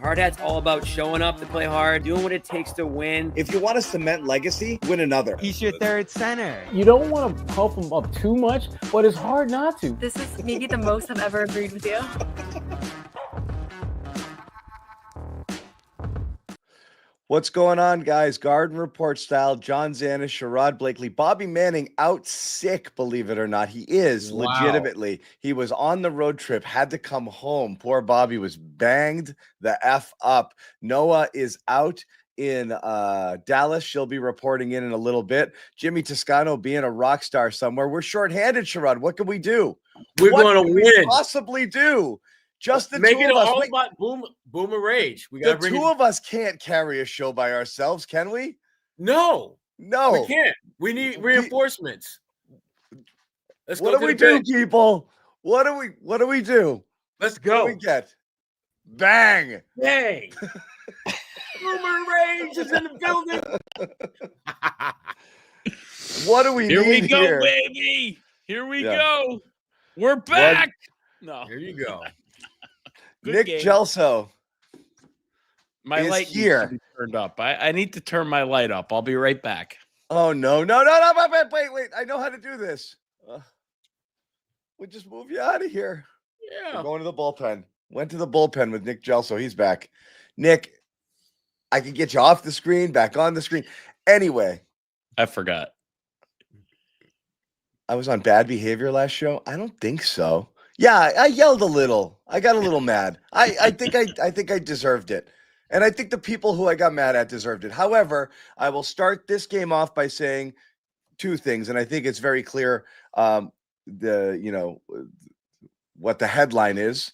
Hard Hat's all about showing up to play hard, doing what it takes to win. If you want to cement legacy, win another. He's your third center. You don't want to pump him up too much, but it's hard not to. This is maybe the most I've ever agreed with you. What's going on, guys? Garden Report style. John Zannis, Sherrod Blakely, Bobby Manning out sick, believe it or not. He is legitimately. He was on the road trip, had to come home. Poor Bobby was banged the F up. Noah is out in Dallas. She'll be reporting in a little bit. Jimmy Toscano being a rock star somewhere. We're shorthanded, Sherrod. What can we do? We're going to win. Possibly do. Just the Make two it of us. all about Boomer Rage. We got the two of us can't carry a show by ourselves, can we? No, we can't. We need reinforcements. Let's go. What do we do, people? What do we do? Let's go. What do we get? Bang! Bang! Boomer Rage is in the building. What do we Here need we go, here? baby. Here we go. We're back. No. Here you go. Nick Gelso. My is light here. needs to be turned up. I need to turn my light up. I'll be right back. Oh, no. Wait. I know how to do this. We'll just move you out of here. Yeah. We're going to the bullpen. Went to the bullpen with Nick Gelso. He's back. Nick, I can get you off the screen, back on the screen. Anyway. I forgot. I was on bad behavior last show. I don't think so. Yeah, I yelled a little. I got a little mad. I think I deserved it. And I think the people who I got mad at deserved it. However, I will start this game off by saying two things, and I think it's very clear what the headline is.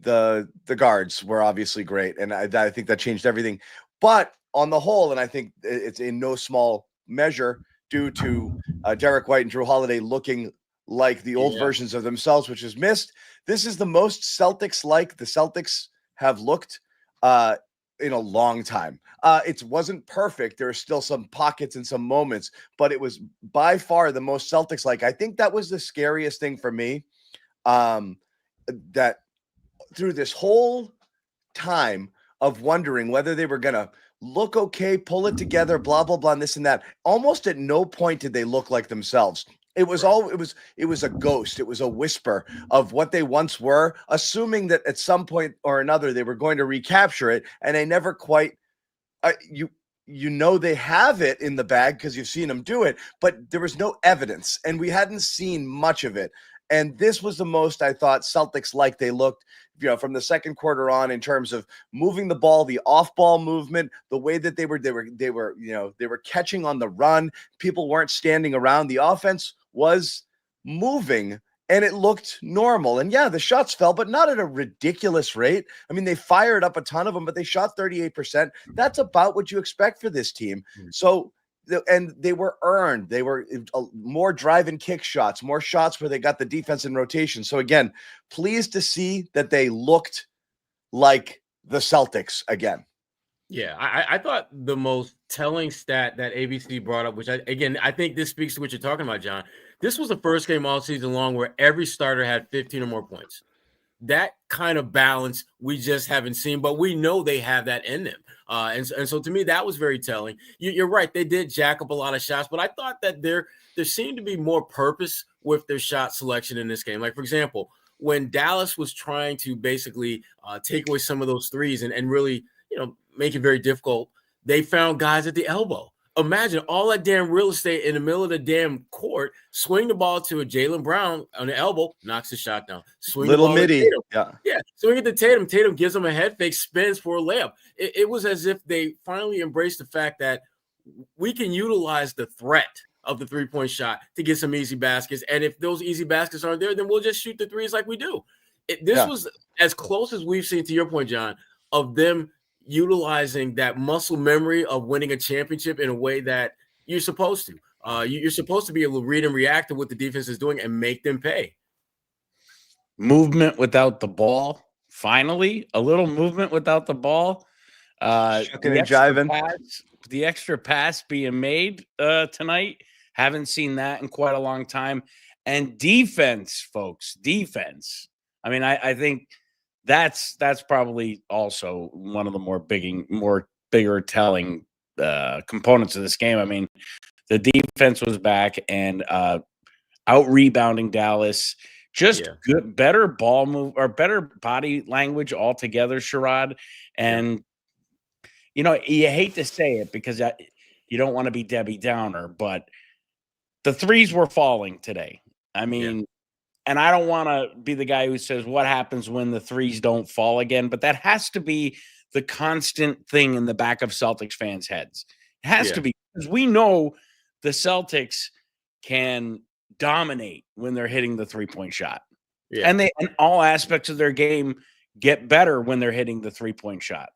The guards were obviously great, and I think that changed everything. But on the whole, and I think it's in no small measure due to Derek White and Drew Holiday looking like the old versions of themselves, which is missed. This is the most Celtics-like the Celtics have looked in a long time. It wasn't perfect. There are still some pockets and some moments, but it was by far the most Celtics-like. I think that was the scariest thing for me, that through this whole time of wondering whether they were going to look okay, pull it together, blah, blah, blah, and this and that. Almost at no point did they look like themselves. It was a ghost. It was a whisper of what they once were, assuming that at some point or another they were going to recapture it, and they never quite. They have it in the bag because you've seen them do it, but there was no evidence, and we hadn't seen much of it. And this was the most I thought Celtics like they looked, from the second quarter on, in terms of moving the ball, the off-ball movement, the way that they were catching on the run. People weren't standing around. The offense was moving, and it looked normal. And yeah, the shots fell, but not at a ridiculous rate. I mean, they fired up a ton of them, but they shot 38%. That's about what you expect for this team. So. And they were earned. They were more drive and kick shots, more shots where they got the defense in rotation. So again, pleased to see that they looked like the Celtics again. Yeah, I thought the most telling stat that ABC brought up, which I think this speaks to what you're talking about, John. This was the first game all season long where every starter had 15 or more points. That kind of balance we just haven't seen, but we know they have that in them. And so to me, that was very telling. You're right. They did jack up a lot of shots, but I thought that there seemed to be more purpose with their shot selection in this game. Like, for example, when Dallas was trying to basically take away some of those threes and really, make it very difficult, they found guys at the elbow. Imagine all that damn real estate in the middle of the damn court, swing the ball to a Jaylen Brown on the elbow, knocks the shot down. Swing Little the ball midi. Yeah. Swing it to Tatum. Tatum gives him a head fake, spins for a layup. It was as if they finally embraced the fact that we can utilize the threat of the three-point shot to get some easy baskets. And if those easy baskets aren't there, then we'll just shoot the threes like we do. This was as close as we've seen, to your point, John, of them utilizing that muscle memory of winning a championship in a way that you're supposed to. You're supposed to be able to read and react to what the defense is doing and make them pay. Movement without the ball. Finally, a little movement without the ball. Shucking and jiving. The extra pass being made tonight. Haven't seen that in quite a long time. And defense, folks, defense. I mean, I think that's probably also one of the bigger telling components of this game. I mean, the defense was back and out rebounding Dallas. Just good, better ball move or better body language altogether, Sherrod. And you hate to say it because you don't want to be Debbie Downer, but the threes were falling today. I mean, and I don't want to be the guy who says what happens when the threes don't fall again, but that has to be the constant thing in the back of Celtics fans' heads. It has to be, because we know the Celtics can dominate when they're hitting the 3-point shot. And all aspects of their game get better when they're hitting the 3-point shot.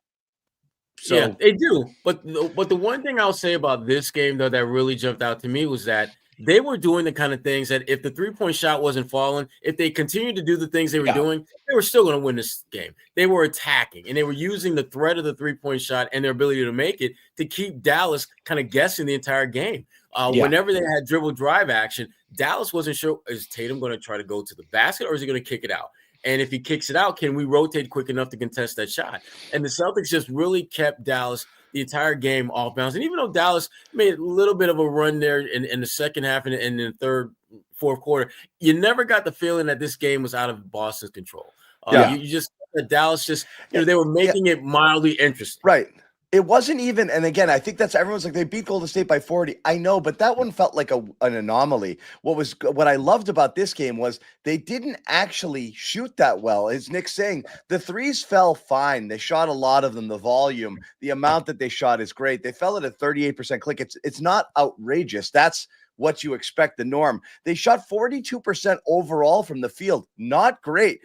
So they do. But the one thing I'll say about this game, though, that really jumped out to me was that they were doing the kind of things that if the 3-point shot wasn't falling, if they continued to do the things they were doing, they were still going to win this game. They were attacking, and they were using the threat of the 3-point shot and their ability to make it to keep Dallas kind of guessing the entire game. Whenever they had dribble drive action, Dallas wasn't sure, is Tatum going to try to go to the basket or is he going to kick it out? And if he kicks it out, can we rotate quick enough to contest that shot? And the Celtics just really kept Dallas the entire game off balance. And even though Dallas made a little bit of a run there in the second half and in the third, fourth quarter, you never got the feeling that this game was out of Boston's control. You just Dallas just they were making it mildly interesting. Right. It wasn't even, and again, I think that's everyone's like they beat Golden State by 40. I know, but that one felt like an anomaly. What I loved about this game was they didn't actually shoot that well. As Nick's saying, the threes fell fine. They shot a lot of them. The volume, the amount that they shot is great. They fell at a 38% click. It's not outrageous. That's what you expect, the norm. They shot 42% overall from the field. Not great.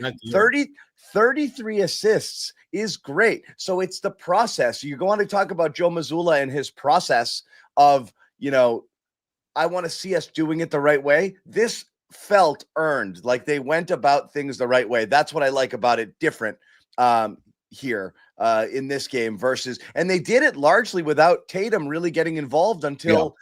33 assists is great. So it's the process. You're going to talk about Joe Mazzulla and his process of, I want to see us doing it the right way. This felt earned, like they went about things the right way. That's what I like about it different here in this game versus, and they did it largely without Tatum really getting involved until,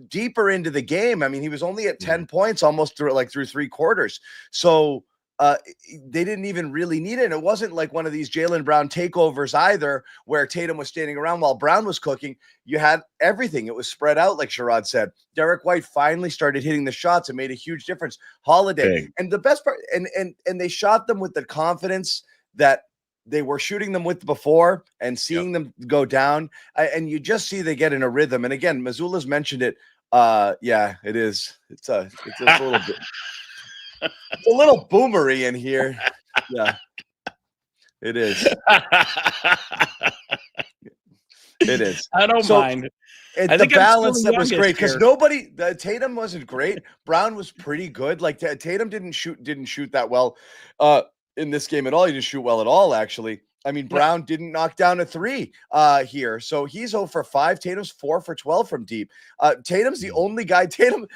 deeper into the game. I mean, he was only at 10 points almost through 3 quarters. So they didn't even really need it. And it wasn't like one of these Jaylen Brown takeovers either, where Tatum was standing around while Brown was cooking. You had everything. It was spread out, like Sherrod said. Derek White finally started hitting the shots and made a huge difference. Holiday. And the best part, and they shot them with the confidence that they were shooting them with before and seeing them go down. And you just see they get in a rhythm. And again, Mazzulla's mentioned it. It is. It's a little bit. It's a little boomery in here. Yeah, it is. It is. I don't mind. And the balance that was great because Tatum wasn't great. Brown was pretty good. Like Tatum didn't shoot that well in this game at all. He didn't shoot well at all, actually. I mean, Brown didn't knock down a 3 here. So he's 0 for 5. Tatum's 4 for 12 from deep. Tatum's the only guy. Tatum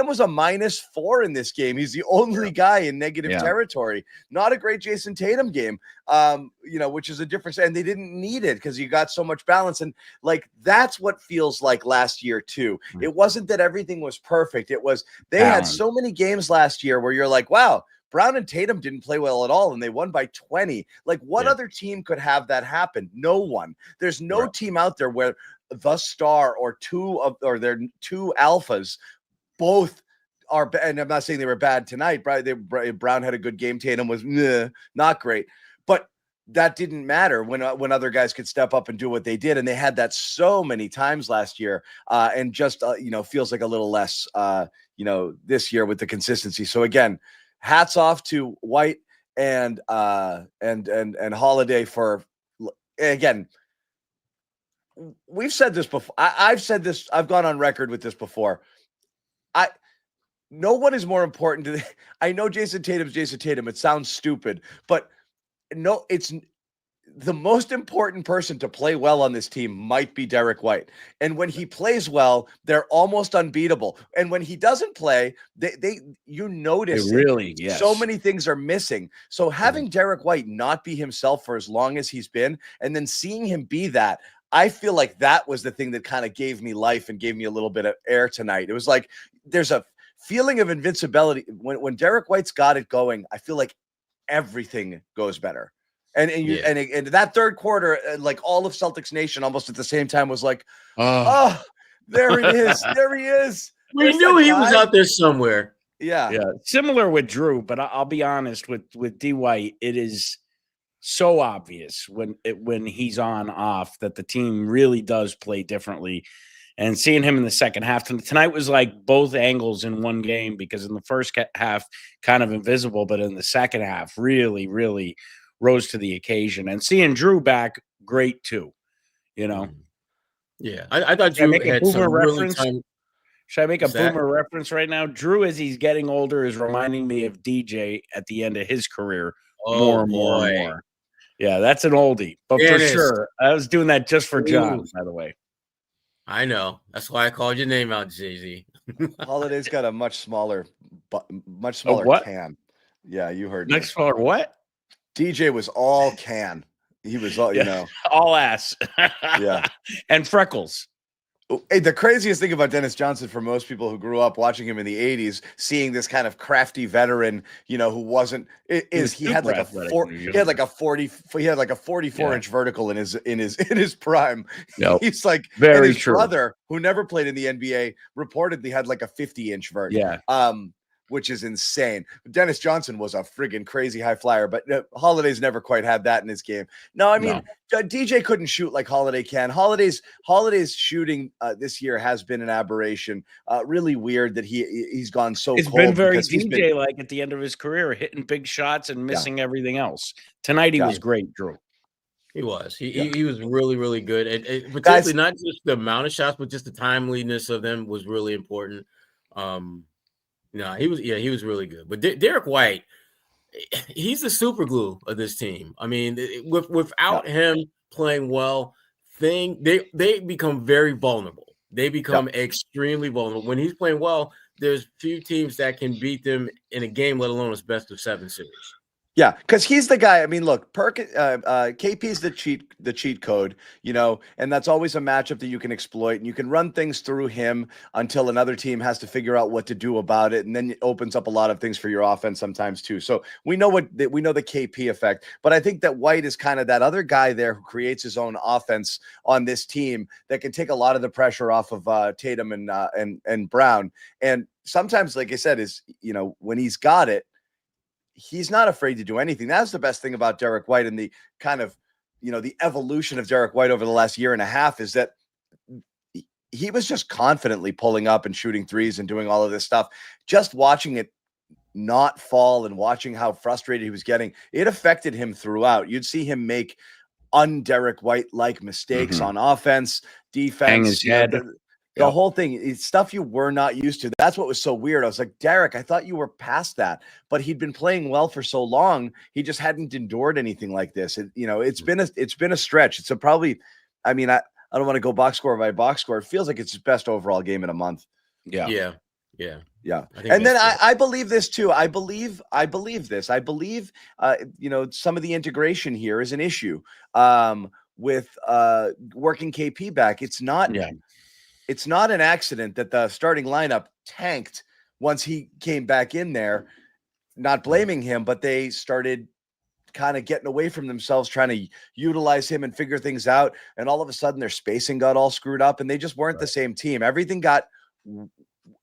was a -4 in this game. He's the only guy in negative territory. Not a great Jason Tatum game, which is a difference. And they didn't need it because you got so much balance. And that's what feels like last year too. It wasn't that everything was perfect. It was they had so many games last year where you're like, wow, Brown and Tatum didn't play well at all, and they won by 20. Like, what other team could have that happen? No one. There's no team out there where the star or their 2 alphas both are. And I'm not saying they were bad tonight. Brown had a good game. Tatum was not great, but that didn't matter when other guys could step up and do what they did, and they had that so many times last year. And just feels like a little less this year with the consistency. So again, hats off to White and Holiday for, again, we've said this before. I've said this. I've gone on record with this before. No one is more important I know Jason Tatum's Jason Tatum. It sounds stupid, but no, it's the most important person to play well on this team might be Derek White. And when he plays well, they're almost unbeatable. And when he doesn't play, you notice so many things are missing. So having Derek White not be himself for as long as he's been, and then seeing him be that, I feel like that was the thing that kind of gave me life and gave me a little bit of air tonight. It was like there's a feeling of invincibility. When Derek White's got it going, I feel like everything goes better. And that third quarter, like all of Celtics Nation, almost at the same time, was like, "Oh, there it is, there he is." We knew he was out there somewhere. Yeah. Similar with Drew, but I'll be honest with D White, it is so obvious when he's on off that the team really does play differently. And seeing him in the second half tonight was like both angles in one game, because in the first half, kind of invisible, but in the second half, really, really rose to the occasion. And seeing Drew back, great too. Yeah, I thought Drew had some really time. Should I make a boomer reference right now? Drew, as he's getting older, is reminding me of DJ at the end of his career more and more. Yeah, that's an oldie, but for sure, I was doing that just for John, by the way. I know. That's why I called your name out, Jay-Z. Holiday's got a much smaller can. Yeah, you heard. Much smaller what? DJ was all can. He was all, all ass. Yeah. And freckles. Hey, the craziest thing about Dennis Johnson, for most people who grew up watching him in the 80s, seeing this kind of crafty veteran, who wasn't he had like a 44-inch vertical in his prime. Yep. He's like, very and his true. brother, who never played in the NBA, reportedly had like a 50-inch vert. Yeah. Which is insane. Dennis Johnson was a friggin' crazy high flyer, but Holiday's never quite had that in his game. No, I mean, DJ couldn't shoot like Holiday can. Holiday's shooting this year has been an aberration. Really weird that he's gone so it's cold. It's been very DJ-like at the end of his career, hitting big shots and missing everything else. Tonight he was great, Drew. He was. He was really, really good. And particularly not just the amount of shots, but just the timeliness of them was really important. No, he was really good. But Derek White, he's the super glue of this team. I mean, without him playing well, they become very vulnerable. They become extremely vulnerable. When he's playing well, there's few teams that can beat them in a game, let alone a best of 7 series. Yeah, because he's the guy. I mean, look, KP is the cheat code, and that's always a matchup that you can exploit, and you can run things through him until another team has to figure out what to do about it, and then it opens up a lot of things for your offense sometimes too. So we know the KP effect, but I think that White is kind of that other guy there who creates his own offense on this team that can take a lot of the pressure off of Tatum and Brown. And sometimes, like I said, is when he's got it, he's not afraid to do anything. That's the best thing about Derek White, and the kind of, the evolution of Derek White over the last year and a half is that he was just confidently pulling up and shooting threes and doing all of this stuff. Just watching it not fall and watching how frustrated he was getting, it affected him throughout. You'd see him make un-Derek White-like mistakes on offense, defense. Hang his head. The whole thing is stuff you were not used to. That's what was so weird. I was like, Derek, I thought you were past that, but he'd been playing well for so long. He just hadn't endured anything like this. It's been a stretch. It's probably, I mean, I don't want to go box score by box score. It feels like it's his best overall game in a month. Yeah. And then I believe this too. I believe this. I believe, some of the integration here is an issue with working KP back. It's not. Yeah. It's not an accident that the starting lineup tanked once he came back in there. Not blaming him, but they started kind of getting away from themselves, trying to utilize him and figure things out. And all of a sudden their spacing got all screwed up and they just weren't the same team. Everything got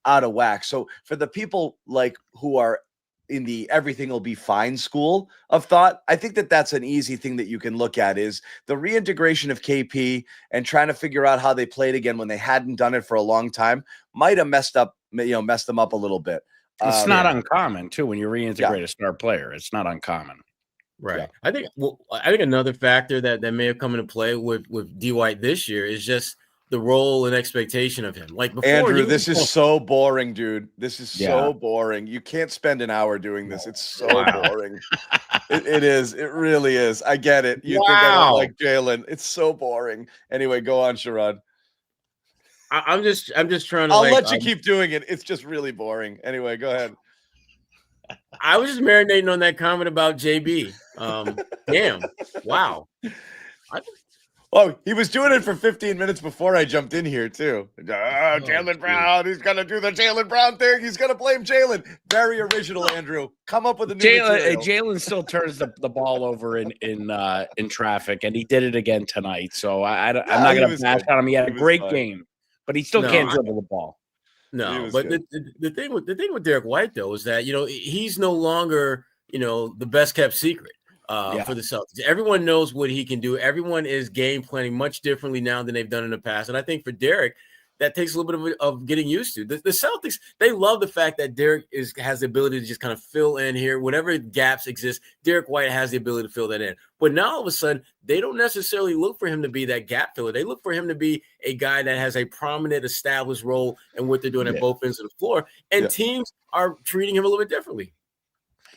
out of whack. So for the people like who are in the everything will be fine school of thought, I think that that's an easy thing that you can look at is the reintegration of KP and trying to figure out how they played again when they hadn't done it for a long time might have messed them up a little bit. It's not uncommon too when you reintegrate a star player. It's not uncommon. Right. Yeah. I think another factor that may have come into play with D White this year is just the role and expectation of him. Like before, Andrew, this is so boring, dude. This is so boring. You can't spend an hour doing this. It's so boring. It is. It really is. I get it. You think I don't like Jalen. It's so boring. Anyway, go on, Sherrod. I'm just trying to. I'll let you keep doing it. It's just really boring. Anyway, go ahead. I was just marinating on that comment about JB. Damn. Wow. Oh, he was doing it for 15 minutes before I jumped in here, too. Jaylen Brown. He's going to do the Jaylen Brown thing. He's going to blame Jaylen. Very original, Andrew. Come up with a new material. Jaylen still turns the ball over in traffic, and he did it again tonight. So I'm not going to bash on him. He had a great game, but he still can't dribble the ball. No, but the thing with Derek White, though, is that, he's no longer, the best kept secret. For the Celtics. Everyone knows what he can do. Everyone is game planning much differently now than they've done in the past. And I think for Derek, that takes a little bit of getting used to. The Celtics, they love the fact that Derek has the ability to just kind of fill in here. Whatever gaps exist, Derek White has the ability to fill that in. But now all of a sudden, they don't necessarily look for him to be that gap filler. They look for him to be a guy that has a prominent, established role in what they're doing at both ends of the floor. And teams are treating him a little bit differently.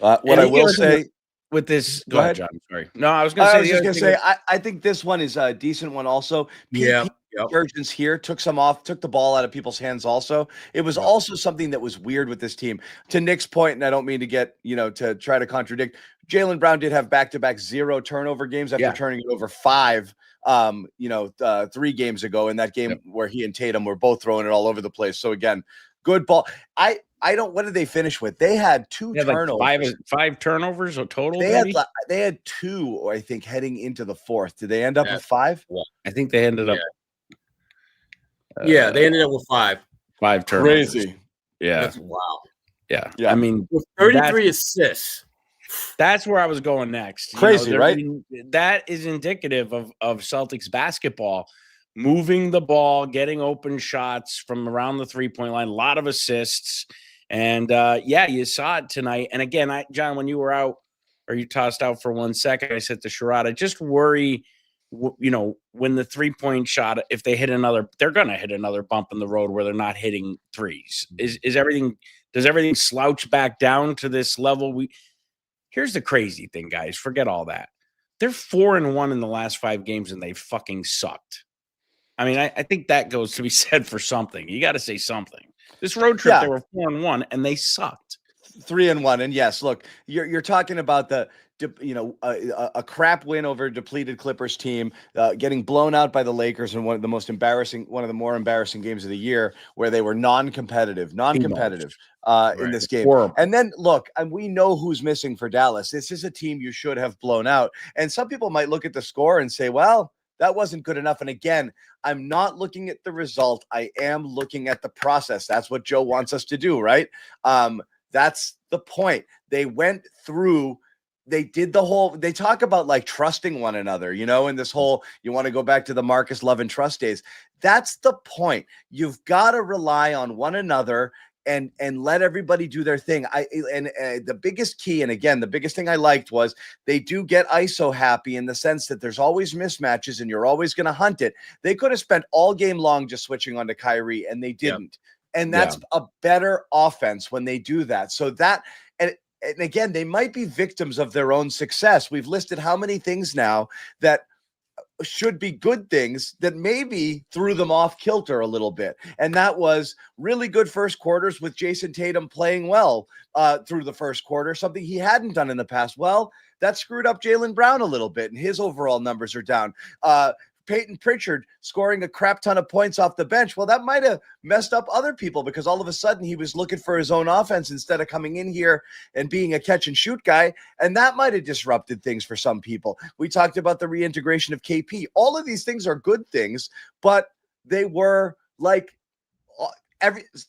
What I will say with this, go ahead, John. Sorry, no, I was going to say. I think this one is a decent one. Also, Yep. Urgence here took the ball out of people's hands. Also, it was also something that was weird with this team. To Nick's point, and I don't mean to get to try to contradict. Jaylen Brown did have back-to-back 0 turnover games after turning it over 5. 3 games ago in that game where he and Tatum were both throwing it all over the place. So again, good ball. I don't. What did they finish with? They had 2 turnovers. Like five turnovers total. They had 2, I think, heading into the 4th. Did they end up with 5? I think they ended up. They ended up with 5. 5 turnovers. Crazy. Yeah. That's wow. Yeah. I mean, with 33 assists. That's where I was going next. Crazy, right? That is indicative of Celtics basketball. Moving the ball, getting open shots from around the 3-point line, a lot of assists. And you saw it tonight. And again, John, when you were out or you tossed out for 1 second, I said to Sherrod, I just worry, when the 3-point shot, if they hit another, they're going to hit another bump in the road where they're not hitting threes. Does everything slouch back down to this level? Here's the crazy thing, guys. Forget all that. They're 4-1 in the last 5 games, and they fucking sucked. I mean, I think that goes to be said for something. You got to say something. This road trip, they were 4-1, and they sucked. 3-1, and yes, look, you're talking about a crap win over a depleted Clippers team, getting blown out by the Lakers in one of the more embarrassing games of the year, where they were non-competitive in this game. Horrible. And then look, and we know who's missing for Dallas. This is a team you should have blown out. And some people might look at the score and say, well, that wasn't good enough. And again, I'm not looking at the result. I am looking at the process. That's what Joe wants us to do, right? That's the point. They went through, they talk about like trusting one another, and this whole, you want to go back to the Marcus Love and trust days. That's the point. You've got to rely on one another and let everybody do their thing. The biggest key, and again, the biggest thing I liked was they do get ISO happy in the sense that there's always mismatches and you're always going to hunt it. They could have spent all game long just switching on to Kyrie, and they didn't. Yep. And that's a better offense when they do that. So that, and again, they might be victims of their own success. We've listed how many things now that should be good things that maybe threw them off kilter a little bit. And that was really good first quarters with Jason Tatum playing well through the first quarter, something he hadn't done in the past. Well, that screwed up Jaylen Brown a little bit, and his overall numbers are down. Peyton Pritchard scoring a crap ton of points off the bench. Well, that might have messed up other people because all of a sudden he was looking for his own offense instead of coming in here and being a catch and shoot guy. And that might have disrupted things for some people. We talked about the reintegration of KP. All of these things are good things, but they were like,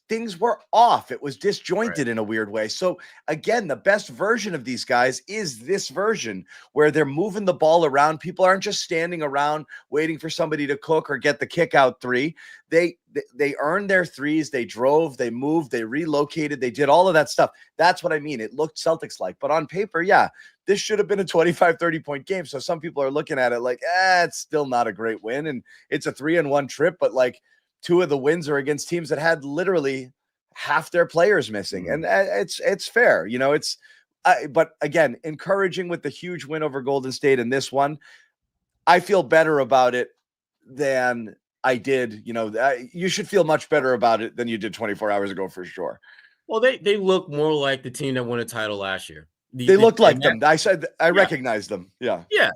things were off. It was disjointed in a weird way. So again, the best version of these guys is this version where they're moving the ball around. People aren't just standing around waiting for somebody to cook or get the kick out 3. They earned their threes. They drove, they moved, they relocated. They did all of that stuff. That's what I mean. It looked Celtics like, but on paper, this should have been a 25, 30-point game. So some people are looking at it like, it's still not a great win. And it's a 3-1 trip, but like, 2 of the wins are against teams that had literally half their players missing. And it's fair, but again, encouraging with the huge win over Golden State in this one. I feel better about it than I did. You should feel much better about it than you did 24 hours ago for sure. Well, they look more like the team that won a title last year. They looked like them. I Yeah. recognized them. Yeah. Yeah,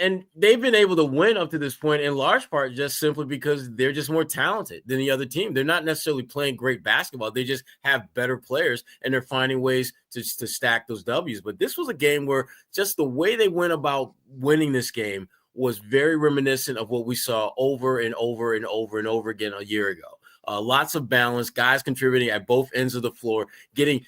and they've been able to win up to this point in large part just simply because they're just more talented than the other team. They're not necessarily playing great basketball. They just have better players, and they're finding ways to stack those W's. But this was a game where just the way they went about winning this game was very reminiscent of what we saw over and over and over and over again a year ago. Lots of balance, guys contributing at both ends of the floor, getting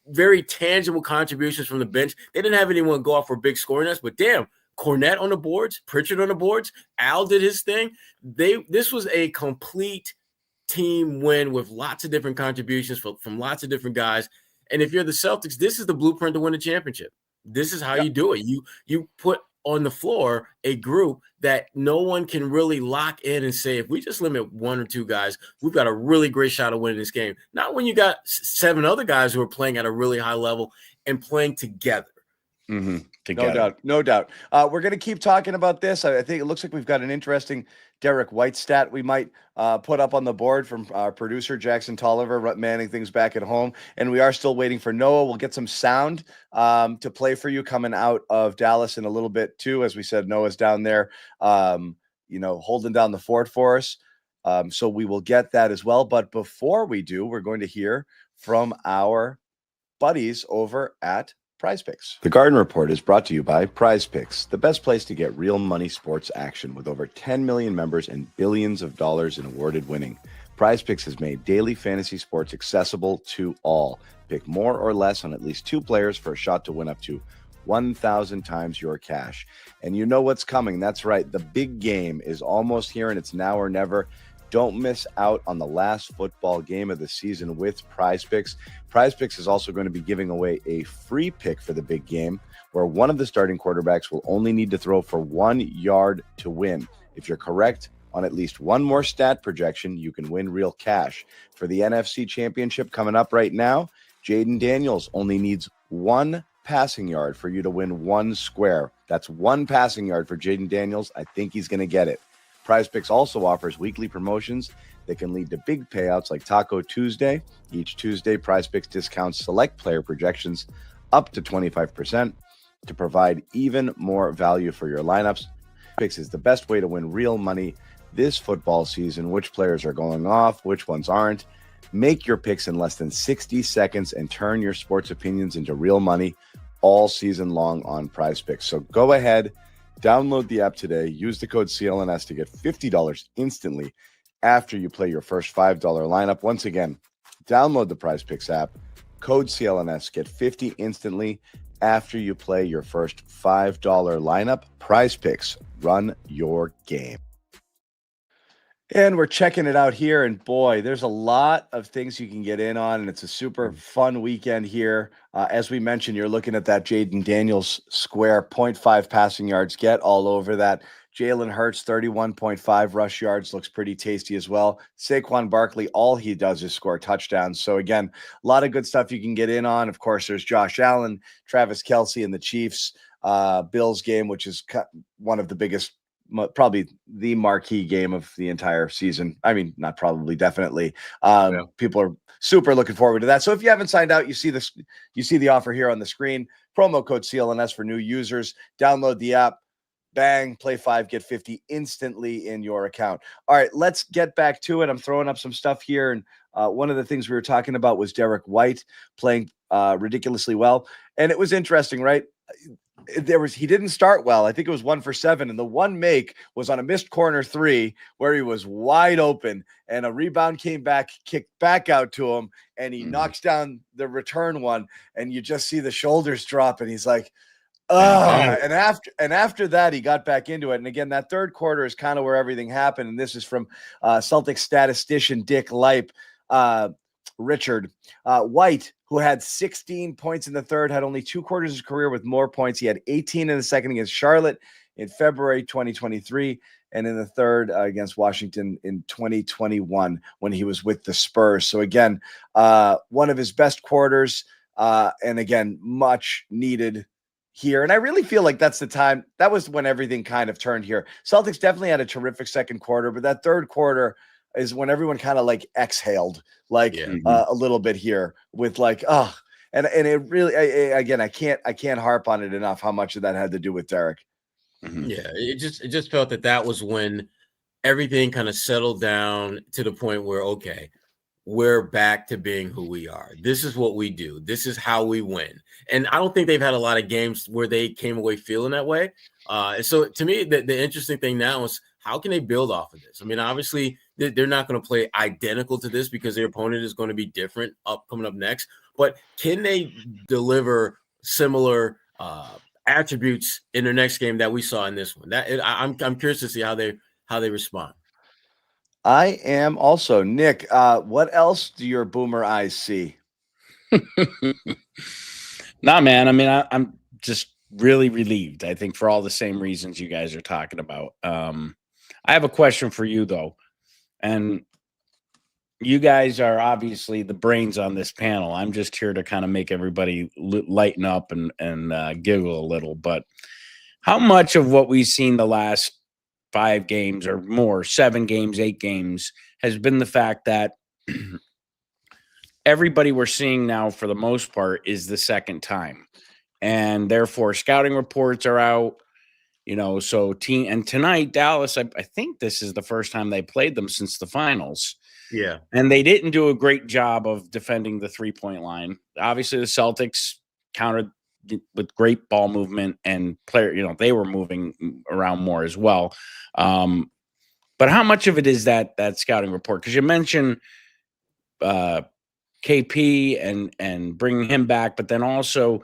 very tangible contributions from the bench. They didn't have anyone go off for big scoring us, but damn, Cornette on the boards, Pritchard on the boards, Al did his thing. This was a complete team win with lots of different contributions from lots of different guys. And if you're the Celtics, this is the blueprint to win a championship. This is how you do it. You put on the floor a group that no one can really lock in and say, if we just limit one or two guys, we've got a really great shot of winning this game. Not when you got 7 other guys who are playing at a really high level and playing together. Mm-hmm. No doubt. We're going to keep talking about this. I think it looks like we've got an interesting Derek White stat we might put up on the board from our producer, Jackson Tolliver, manning things back at home. And we are still waiting for Noah. We'll get some sound to play for you coming out of Dallas in a little bit too. As we said, Noah's down there, holding down the fort for us. So we will get that as well. But before we do, we're going to hear from our buddies over at Prize Picks. The Garden Report is brought to you by Prize Picks, the best place to get real money sports action with over 10 million members and billions of dollars in awarded winning. Prize Picks has made daily fantasy sports accessible to all. Pick more or less on at least 2 players for a shot to win up to 1,000 times your cash. And you know what's coming. That's right. The big game is almost here, and it's now or never. Don't miss out on the last football game of the season with Prize Picks. Prize Picks is also going to be giving away a free pick for the big game, where one of the starting quarterbacks will only need to throw for 1 yard to win. If you're correct on at least one more stat projection, you can win real cash. For the NFC Championship coming up right now, Jaden Daniels only needs 1 passing yard for you to win 1 square. That's 1 passing yard for Jaden Daniels. I think he's going to get it. Prize Picks also offers weekly promotions that can lead to big payouts like Taco Tuesday. Each Tuesday, Prize Picks discounts select player projections up to 25% to provide even more value for your lineups. Picks is the best way to win real money this football season. Which players are going off, which ones aren't. Make your picks in less than 60 seconds and turn your sports opinions into real money all season long on Prize Picks. So go ahead, download the app today. Use the code CLNS to get $50 instantly after you play your first $5 lineup. Once again, download the Prize Picks app, code CLNS, get $50 instantly after you play your first $5 lineup. Prize Picks, run your game. And we're checking it out here, and boy, there's a lot of things you can get in on, and it's a super fun weekend here. As we mentioned, you're looking at that Jaden Daniels square, 0.5 passing yards, get all over that. Jalen Hurts, 31.5 rush yards, looks pretty tasty as well. Saquon Barkley, all he does is score touchdowns. So again, a lot of good stuff you can get in on. Of course, there's Josh Allen, Travis Kelce, and the Chiefs Bills game, which is one of the biggest, probably the marquee game of the entire season. I mean, not probably, definitely. People are super looking forward to that. So if you haven't signed out, you see the offer here on the screen. Promo code CLNS for new users. Download the app. Bang, play 5, get 50 instantly in your account. All right, let's get back to it. I'm throwing up some stuff here. And one of the things we were talking about was Derek White playing ridiculously well. And it was interesting, right? He didn't start well. I think it was 1 for 7. And the one make was on a missed corner 3 where he was wide open, and a rebound came back, kicked back out to him, and he knocks down the return one. And you just see the shoulders drop, and he's like, and after that, he got back into it. And again, that third quarter is kind of where everything happened. And this is from Celtics statistician Dick Leip. Richard White, who had 16 points in the third, had only 2 quarters of his career with more points. He had 18 in the second against Charlotte in February 2023, and in the third against Washington in 2021 when he was with the Spurs. So again, one of his best quarters, and again, much needed here. And I really feel like that's the time. That was when everything kind of turned here. Celtics definitely had a terrific second quarter, but that third quarter is when everyone kind of like exhaled, like a little bit here with like, And it really, again, I can't harp on it enough how much of that had to do with Derek. Mhm. Yeah, it just felt that was when everything kind of settled down to the point where, okay, we're back to being who we are. This is what we do. This is how we win. And I don't think they've had a lot of games where they came away feeling that way. And so to me, the interesting thing now is how can they build off of this? I mean, obviously, they're not going to play identical to this because their opponent is going to be different coming up next. But can they deliver similar attributes in their next game that we saw in this one? I'm curious to see how they respond. I am also. Nick, what else do your boomer eyes see? Nah, man. I mean, I'm just really relieved. I think for all the same reasons you guys are talking about. I have a question for you though, and you guys are obviously the brains on this panel. I'm just here to kind of make everybody lighten up and giggle a little. But how much of what we've seen the last 5 games or more, 7 games, 8 games, has been the fact that everybody we're seeing now, for the most part, is the second time. And therefore, scouting reports are out, so team. And tonight, Dallas, I think this is the first time they played them since the finals. Yeah. And they didn't do a great job of defending the 3-point line. Obviously, the Celtics countered with great ball movement and they were moving around more as well. But how much of it is that scouting report? Because you mentioned KP and bringing him back, but then also,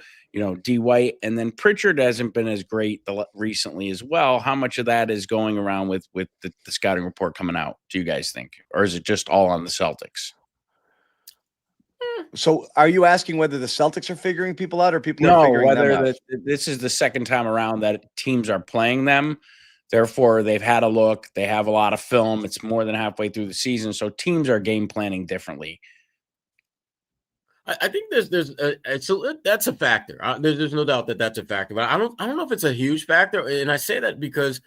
D White, and then Pritchard hasn't been as great recently as well. How much of that is going around with the scouting report coming out, do you guys think? Or is it just all on the Celtics? So are you asking whether the Celtics are figuring people out or people are figuring them out? This is the second time around that teams are playing them. Therefore, they've had a look. They have a lot of film. It's more than halfway through the season. So teams are game planning differently. I think that's a factor. There's no doubt that that's a factor, but I don't know if it's a huge factor. And I say that because,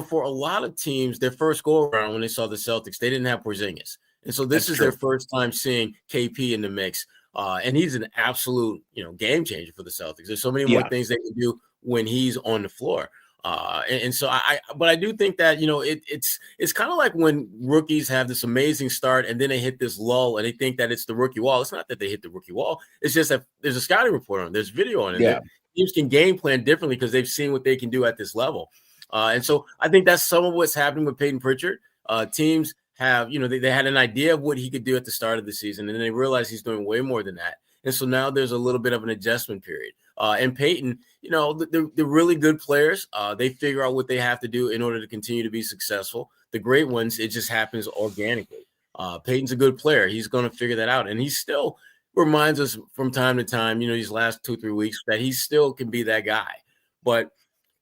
for a lot of teams, their first go around when they saw the Celtics, they didn't have Porzingis. And so this is their first time seeing KP in the mix. And he's an absolute, game changer for the Celtics. There's so many more things they can do when he's on the floor. So I do think that, it's kind of like when rookies have this amazing start and then they hit this lull and they think that it's the rookie wall. It's not that they hit the rookie wall. It's just that there's a scouting report on it. There's video on it. Yeah. Teams can game plan differently because they've seen what they can do at this level. And so I think that's some of what's happening with Peyton Pritchard. Teams have, they had an idea of what he could do at the start of the season, and then they realize he's doing way more than that. And so now there's a little bit of an adjustment period. And Peyton, they're really good players. They figure out what they have to do in order to continue to be successful. The great ones, it just happens organically. Peyton's a good player. He's going to figure that out. And he still reminds us from time to time, these last 2-3 weeks, that he still can be that guy. But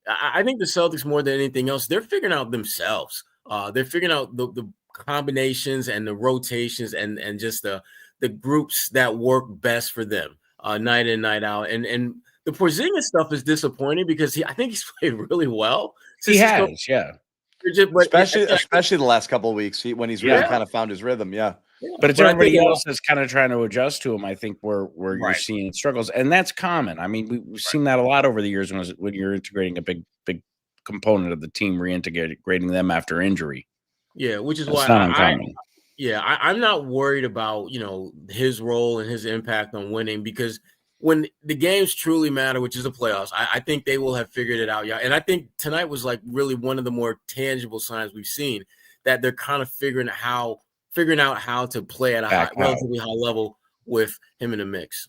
I think the Celtics, more than anything else, they're figuring out themselves. They're figuring out the combinations and the rotations and just the groups that work best for them night in, night out. And the Porzingis stuff is disappointing because I think he's played really well. He has, yeah. Especially the last couple of weeks when he's really kind of found his rhythm. Yeah. But it's everybody else that's kind of trying to adjust to him, I think, where you're seeing struggles. And that's common. I mean, we've seen that a lot over the years when you're integrating a big component of the team, reintegrating them after injury. Yeah, which is that's why I'm not worried about, his role and his impact on winning, because when the games truly matter, which is the playoffs, I think they will have figured it out. Yeah. And I think tonight was like really one of the more tangible signs we've seen that they're kind of figuring out how to play at a relatively high level with him in the mix.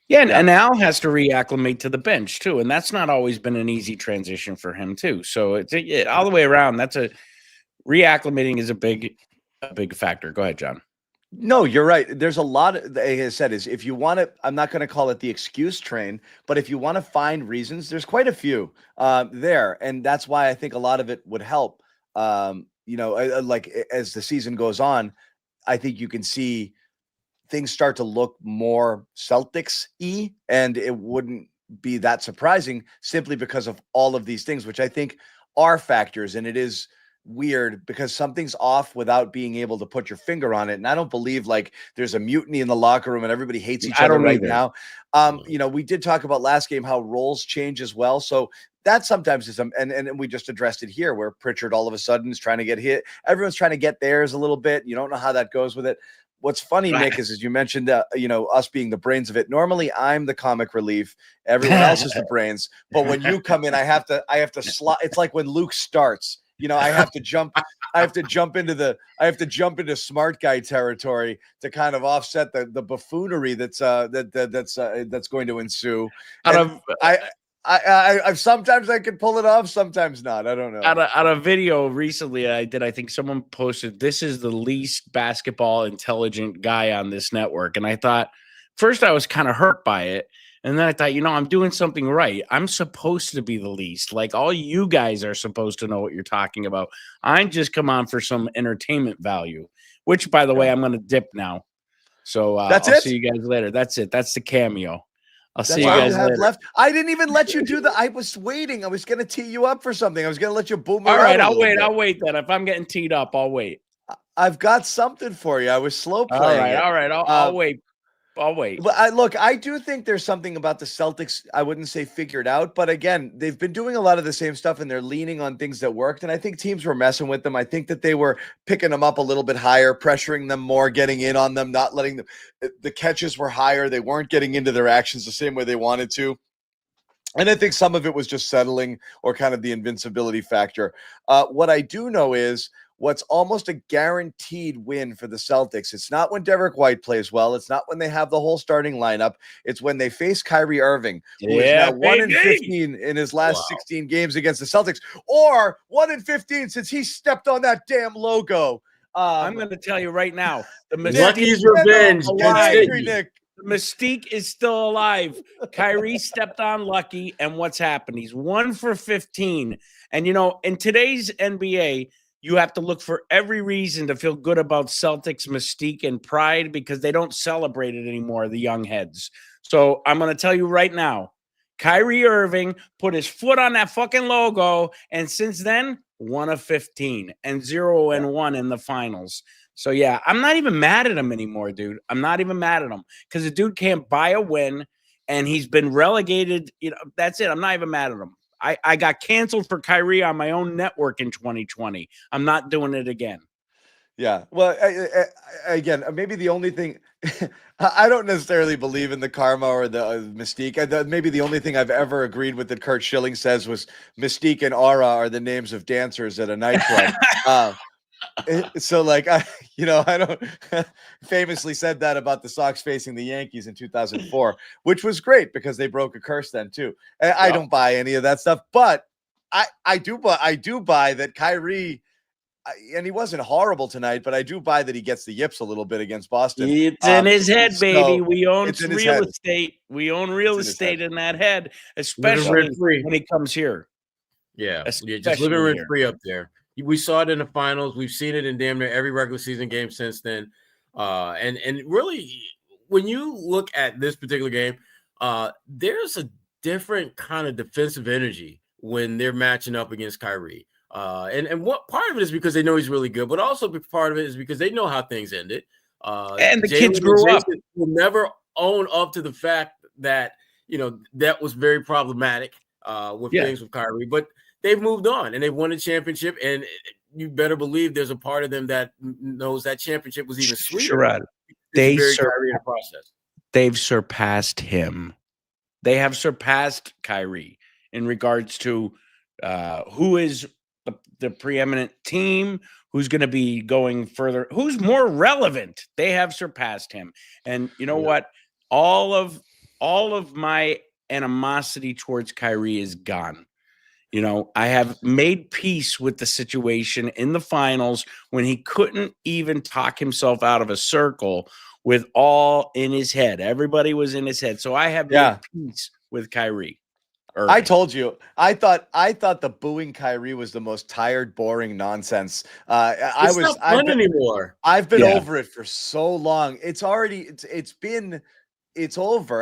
Yeah, and Al has to reacclimate to the bench too, and that's not always been an easy transition for him too. So it's all the way around. Reacclimating is a big factor. Go ahead, John. No, you're right. There's a lot of, like I said, is if you want to, I'm not going to call it the excuse train, but if you want to find reasons, there's quite a few there, and that's why I think a lot of it would help. Like as the season goes on, I think you can see things start to look more Celtics-y, and it wouldn't be that surprising simply because of all of these things, which I think are factors. And it is weird because something's off without being able to put your finger on it. And I don't believe like there's a mutiny in the locker room and everybody hates each other right now. We did talk about last game how roles change as well. So that sometimes is and we just addressed it here where Pritchard all of a sudden is trying to get hit. Everyone's trying to get theirs a little bit. You don't know how that goes with it. What's funny, Nick, is as you mentioned, us being the brains of it. Normally, I'm the comic relief. Everyone else is the brains. But when you come in, I have to slot. It's like when Luke starts. I have to jump. I have to jump into smart guy territory to kind of offset the buffoonery that's going to ensue. I sometimes I can pull it off, sometimes not. I don't know. Out of video recently I think someone posted, this is the least basketball intelligent guy on this network. And I thought, first I was kind of hurt by it. And then I thought, I'm doing something right. I'm supposed to be the least. Like all you guys are supposed to know what you're talking about. I just come on for some entertainment value, which by the way, I'm going to dip now. So I'll see you guys later. That's it. That's the cameo. I'll see you guys later. Left. I didn't even let you do I was waiting. I was going to tee you up for something. I was going to let you boom. All right, I'll wait. I'll wait then. If I'm getting teed up, I'll wait. I've got something for you. I was slow playing. All right. I'll wait. I'll wait. But I do think there's something about the Celtics. I wouldn't say figured out, but again, they've been doing a lot of the same stuff and they're leaning on things that worked. And I think teams were messing with them. I think that they were picking them up a little bit higher, pressuring them more, getting in on them, not letting them. The catches were higher. They weren't getting into their actions the same way they wanted to. And I think some of it was just settling or kind of the invincibility factor. What I do know is what's almost a guaranteed win for the Celtics. It's not when Derek White plays well. It's not when they have the whole starting lineup. It's when they face Kyrie Irving, who is now 1-15 in his last 16 games against the Celtics, or 1-15 since he stepped on that damn logo. I'm going to tell you right now, the Lucky's revenge. The mystique is still alive. Kyrie stepped on Lucky, and what's happened? He's 1 for 15. And, in today's NBA, you have to look for every reason to feel good about Celtics mystique and pride because they don't celebrate it anymore, the young heads. So I'm going to tell you right now, Kyrie Irving put his foot on that fucking logo, and since then, 1-15 and 0-1 in the finals. So, yeah, I'm not even mad at him anymore, dude. I'm not even mad at him because the dude can't buy a win, and he's been relegated. That's it. I'm not even mad at him. I got canceled for Kyrie on my own network in 2020. I'm not doing it again. Yeah. Well, again, maybe the only thing I don't necessarily believe in the karma or the mystique. Maybe the only thing I've ever agreed with that Kurt Schilling says was mystique and aura are the names of dancers at a nightclub. So like, I don't famously said that about the Sox facing the Yankees in 2004, which was great because they broke a curse then too. And I don't buy any of that stuff, but I do buy that Kyrie, and he wasn't horrible tonight, but I do buy that he gets the yips a little bit against Boston. It's in his head, baby. We own real estate. We own real estate in that head, especially when he comes here. Yeah, just living rent free up there. We saw it in the finals. We've seen it in damn near every regular season game since then. And really, when you look at this particular game, there's a different kind of defensive energy when they're matching up against Kyrie. And what part of it is because they know he's really good, but also part of it is because they know how things ended. And the kids grew up. Will never own up to the fact that, that was very problematic with things with Kyrie. But they've moved on and they've won a championship, and you better believe there's a part of them that knows that championship was even sweeter. Sherrod, they've surpassed him. They have surpassed Kyrie in regards to who is the preeminent team, who's going to be going further, who's more relevant. They have surpassed him. And you know what? All of my animosity towards Kyrie is gone. I have made peace with the situation in the finals when he couldn't even talk himself out of a circle with all in his head. Everybody was in his head. So I have made peace with Kyrie. Irving. I told you, I thought the booing Kyrie was the most tired, boring nonsense. It's not fun anymore. I've been over it for so long. It's over.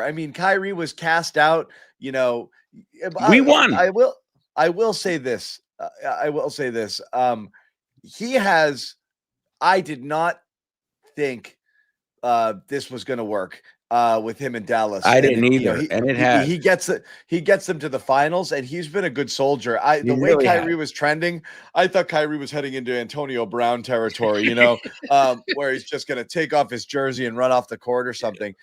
I mean, Kyrie was cast out, we won. I will say this. I did not think this was going to work with him in Dallas. I didn't either, and it has. He gets them to the finals, and he's been a good soldier. The way really Kyrie has. was trending, I thought Kyrie was heading into Antonio Brown territory, where he's just going to take off his jersey and run off the court or something.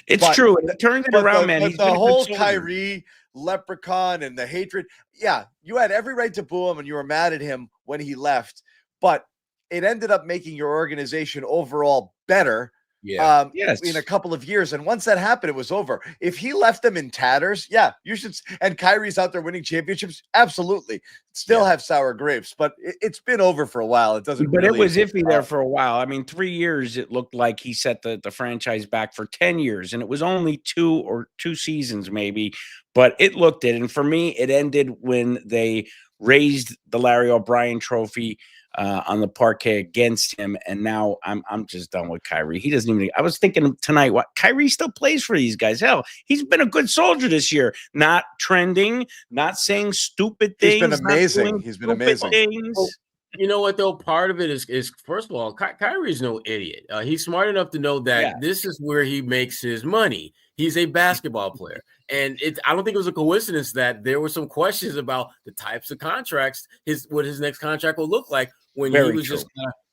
It's true. It turned it around, man. But the whole Kyrie leprechaun and the hatred, yeah, you had every right to boo him, and you were mad at him when he left, but it ended up making your organization overall better. Yes. In a couple of years. And once that happened, it was over. If he left them in tatters, yeah, you should. And Kyrie's out there winning championships. Absolutely. Still have sour grapes, but it's been over for a while. It doesn't, but it was iffy there for a while. I mean, 3 years, it looked like he set the franchise back for 10 years, and it was only two seasons maybe, but it looked it. And for me, it ended when they raised the Larry O'Brien trophy on the parquet against him, and now I'm just done with Kyrie. He doesn't even. I was thinking tonight, what Kyrie still plays for these guys. Hell, he's been a good soldier this year. Not trending, not saying stupid things. He's been amazing. He's been amazing. Well, you know what though? Part of it is first of all, Kyrie's no idiot. He's smart enough to know that this is where he makes his money. He's a basketball player. And I don't think it was a coincidence that there were some questions about the types of contracts, what his next contract will look like when he was just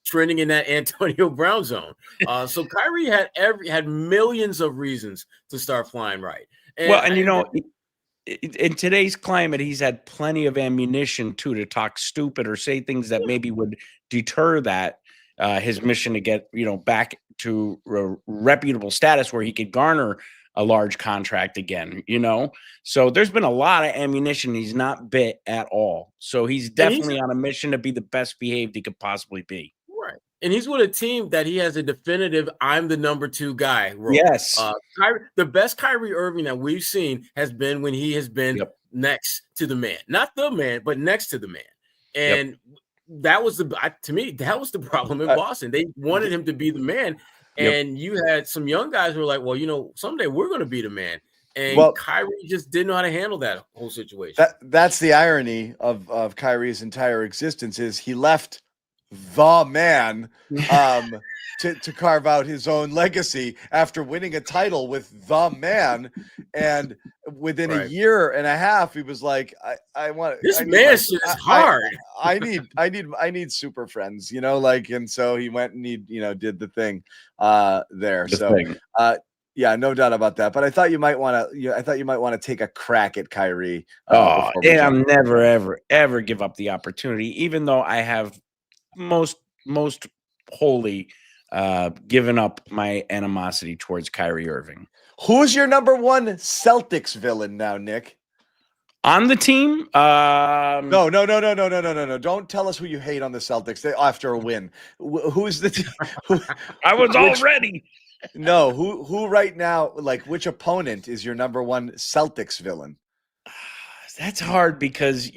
trending in that Antonio Brown zone. So Kyrie had millions of reasons to start flying right. And in today's climate, he's had plenty of ammunition too to talk stupid or say things that maybe would deter that his mission to get back to a reputable status where he could garner a large contract again, So there's been a lot of ammunition. He's not bit at all. So he's definitely on a mission to be the best behaved he could possibly be. Right. And he's with a team that he has a definitive I'm the number 2 guy role. Yes. The best Kyrie Irving that we've seen has been when he has been next to the man. Not the man, but next to the man. And that was to me, that was the problem in Boston. They wanted him to be the man. And you had some young guys who were like, well, someday we're going to be the man. And Kyrie just didn't know how to handle that whole situation. That's the irony of Kyrie's entire existence is he left the man to carve out his own legacy after winning a title with the man. And within a year and a half, he was like, I want this man shit is hard. I need super friends, and so he went and he, did the thing there. Yeah, no doubt about that. But I thought you might want to take a crack at Kyrie. And I'll never, ever give up the opportunity, even though I have most wholly given up my animosity towards Kyrie Irving. Who's your number 1 Celtics villain now, Nick? On the team? No. Don't tell us who you hate on the Celtics after a win. Who's the team? I was already. No, who right now, like which opponent is your number 1 Celtics villain? That's hard because,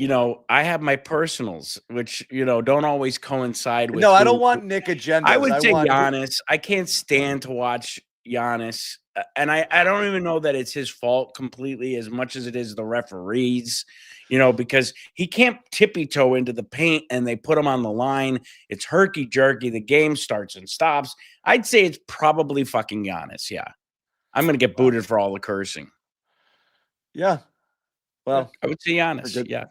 I have my personals, which, don't always coincide with. No, I don't want Nick agenda. I would say Giannis. I can't stand to watch Giannis. And I don't even know that it's his fault completely as much as it is the referees, because he can't tippy-toe into the paint and they put him on the line. It's herky-jerky. The game starts and stops. I'd say it's probably fucking Giannis, yeah. I'm going to get booted for all the cursing. Yeah. Well, I would say Giannis, yeah.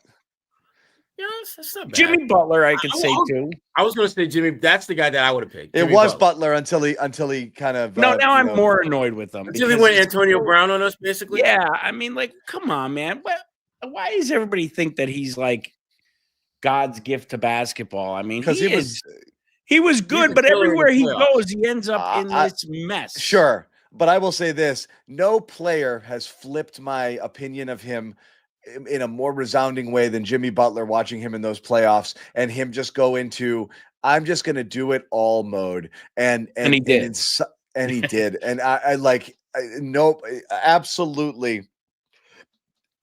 Yeah, that's not bad. Jimmy Butler, I could say too. I was going to say Jimmy. That's the guy that I would have picked. It was Butler until he kind of. No, now I'm more annoyed with him. Until he went Antonio Brown on us, basically. Yeah, I mean, come on, man. Why does everybody think that he's like God's gift to basketball? I mean, because he was good, but everywhere he goes, he ends up in this mess. Sure, but I will say this: no player has flipped my opinion of him in a more resounding way than Jimmy Butler, watching him in those playoffs and him just go into, I'm just going to do it all mode. And he did. And he did. And absolutely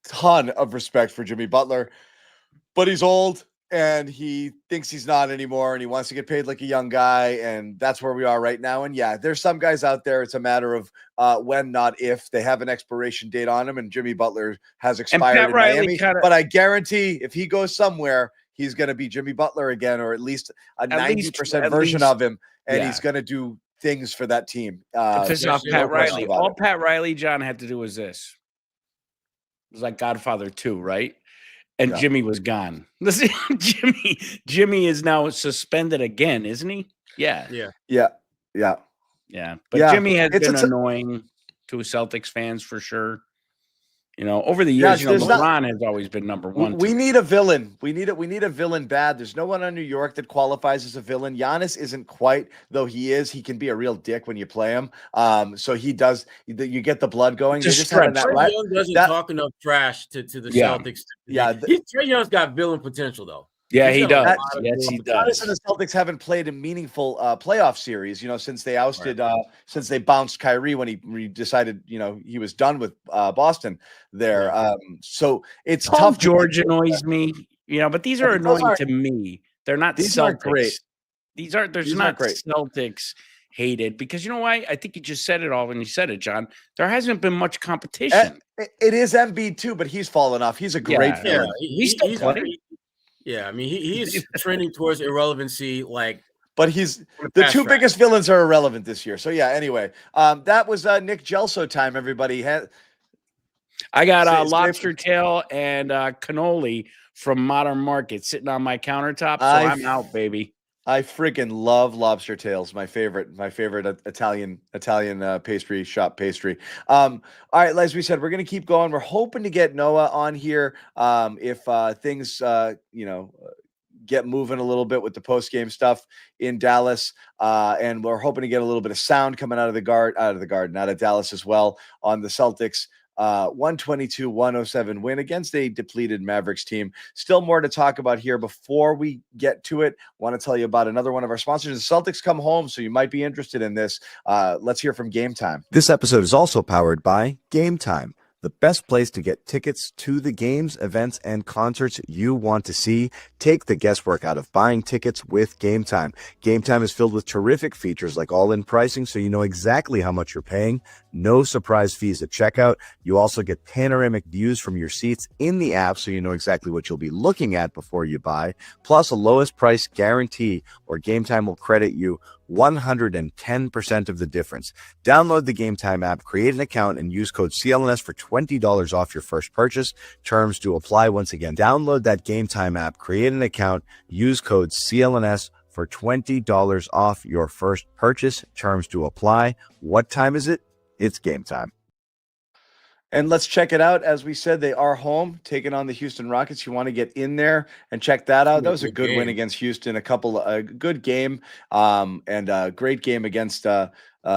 ton of respect for Jimmy Butler, but he's old and he thinks he's not anymore. And he wants to get paid like a young guy. And that's where we are right now. And yeah, there's some guys out there. It's a matter of when, not if. They have an expiration date on him, and Jimmy Butler has expired in Miami. But I guarantee if he goes somewhere, he's going to be Jimmy Butler again, or at least a At least- 90% at version least- of him, and yeah. he's going to do things for that team. To piss off especially Pat no question Riley. about All it. Pat Riley, John, had to do was this. It was like Godfather 2, right? And Yeah. Jimmy was gone. Listen, Jimmy is now suspended again, isn't he? Yeah. Yeah. Yeah. But Yeah. Jimmy has been It's annoying to Celtics fans for sure. Over the years, there's LeBron has always been number one. We need a villain. We need a villain bad. There's no one on New York that qualifies as a villain. Giannis isn't quite, though he is. He can be a real dick when you play him. So he does. You get the blood going. Just They just having stretch. that Trae right. Young doesn't that- talk enough trash to the Yeah. Celtics. Yeah, Trae Young's got villain potential though. Yeah, He's he got a does. lot of Yes, he villain Giannis does. and the Celtics haven't played a meaningful playoff series, since they ousted, since they bounced Kyrie when he decided, he was done with Boston there. So it's Paul tough. George annoys me, but these are Those annoying aren't- to me. They're not these Celtics. aren't great. There's These not aren't great. Celtics hated because you know why? I think you just said it all when you said it, John. There hasn't been much competition. It is Embiid too, but he's fallen off. He's a great Yeah. villain. He's still playing. Yeah, I mean he's trending towards irrelevancy. Like, But he's on the fast two track. biggest villains are irrelevant this year. So yeah. Anyway, that was Nick Gelso time. Everybody I got Say- say- lobster tail and cannoli from Modern Market sitting on my countertop, so I'm out, baby. I freaking love lobster tails. My favorite Italian pastry shop pastry. All right, as we said, we're gonna keep going. We're hoping to get Noah on here if things get moving a little bit with the post game stuff in Dallas, and we're hoping to get a little bit of sound coming out of Dallas as well on the Celtics. 122-107 win against a depleted Mavericks team. Still more to talk about here. Before we get to it, want to tell you about another one of our sponsors. The Celtics come home, so you might be interested in this. Let's hear from Game Time. This episode is also powered by Game Time, the best place to get tickets to the games, events, and concerts you want to see. Take the guesswork out of buying tickets with Game Time. Game Time is filled with terrific features like all-in pricing, so you know exactly how much you're paying. No surprise fees at checkout. You also get panoramic views from your seats in the app, so you know exactly what you'll be looking at before you buy. Plus a lowest price guarantee, or Game Time will credit you 110% of the difference. Download the Game Time app, create an account, and use code CLNS for $20 off your first purchase. Terms do apply. Once again, download that Game Time app, create an account, use code CLNS for $20 off your first purchase. Terms do apply. What time is it? It's game time. And let's check it out. As we said, they are home, taking on the Houston Rockets. You want to get in there and check that out. That was a good win against Houston. A good game, and a great game against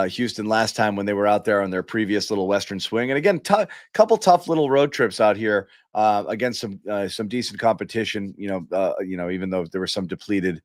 Houston last time when they were out there on their previous little Western swing. And again, couple tough little road trips out here against some decent competition. Even though there were some depleted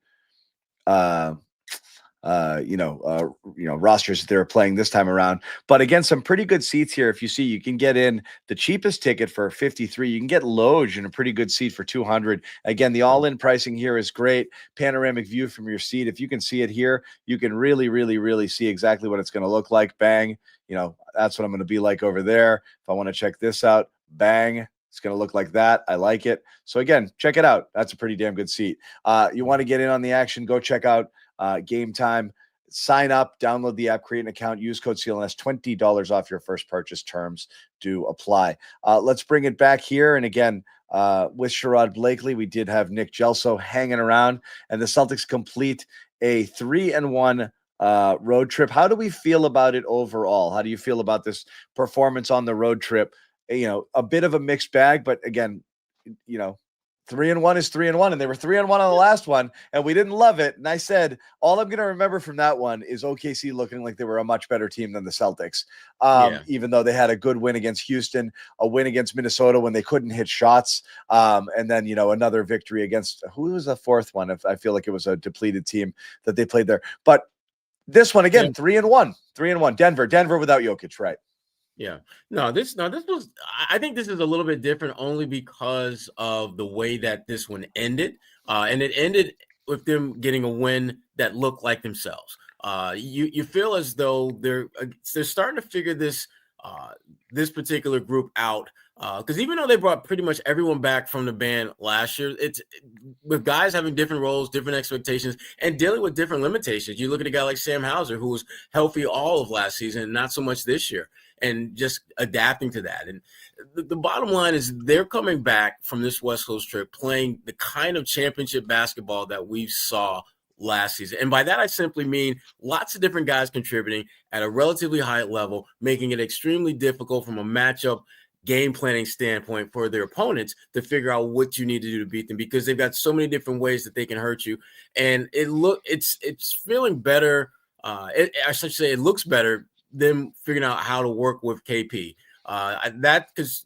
rosters that they were playing this time around. But again, some pretty good seats here. If you see, you can get in the cheapest ticket for 53. You can get Loge in a pretty good seat for 200. Again, the all-in pricing here is great. Panoramic view from your seat. If you can see it here, you can really, really, really see exactly what it's going to look like. Bang. That's what I'm going to be like over there. If I want to check this out, bang. It's going to look like that. I like it. So again, check it out. That's a pretty damn good seat. You want to get in on the action, go check out Game Time. Sign up, download the app, create an account, use code CLNS, $20 off your first purchase. Terms do apply. Let's bring it back here. And again, with Sherrod Blakely, we did have Nick Gelso hanging around, and the Celtics complete a 3-1 road trip. How do we feel about it overall? How do you feel about this performance on the road trip? A bit of a mixed bag, but again, 3-1 is 3-1, and they were 3-1 on the last one, and we didn't love it. And I said, all I'm going to remember from that one is OKC looking like they were a much better team than the Celtics. Even though they had a good win against Houston, a win against Minnesota when they couldn't hit shots. And then, another victory against, who was the fourth one? If I feel like it was a depleted team that they played there, but this one again, 3-1, Denver without Jokic. Right. Yeah. This was, I think this is a little bit different only because of the way that this one ended. And it ended with them getting a win that looked like themselves. You feel as though they're starting to figure this particular group out Because even though they brought pretty much everyone back from the ban last year, it's with guys having different roles, different expectations, and dealing with different limitations. You look at a guy like Sam Hauser, who was healthy all of last season and not so much this year, and just adapting to that. And the bottom line is they're coming back from this West Coast trip playing the kind of championship basketball that we saw last season. And by that, I simply mean lots of different guys contributing at a relatively high level, making it extremely difficult from a matchup game planning standpoint for their opponents to figure out what you need to do to beat them, because they've got so many different ways that they can hurt you. And it's feeling better. I should say it looks better them figuring out how to work with KP. Because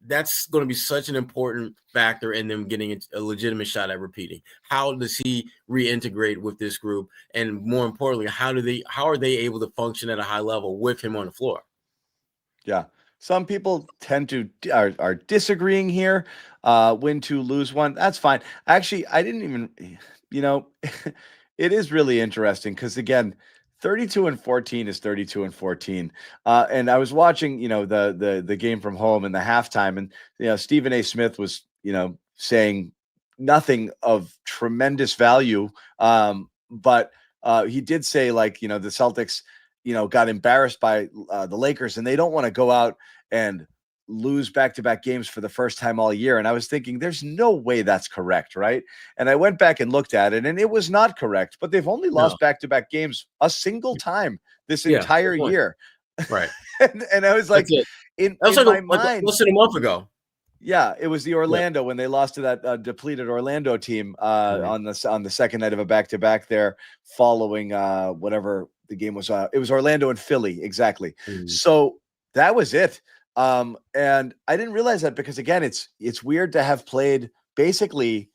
that's going to be such an important factor in them getting a legitimate shot at repeating. How does he reintegrate with this group? And more importantly, how are they able to function at a high level with him on the floor? Yeah. Some people tend to are disagreeing here. Win two, lose one. That's fine. Actually, I didn't even, it is really interesting because, again, 32-14 is 32-14. And I was watching, the game from home in the halftime, and Stephen A. Smith was, saying nothing of tremendous value. But he did say, like, the Celtics, got embarrassed by the Lakers, and they don't want to go out and lose back-to-back games for the first time all year. And I was thinking, there's no way that's correct, right? And I went back and looked at it, and it was not correct. But they've only lost back-to-back games a single time this entire year. Right. and I was like, in my mind, less than a month ago. Yeah, it was the Orlando when they lost to that depleted Orlando team on the second night of a back-to-back there, following whatever the game was. It was Orlando and Philly, exactly. So that was it. And I didn't realize that because, again, it's weird to have played basically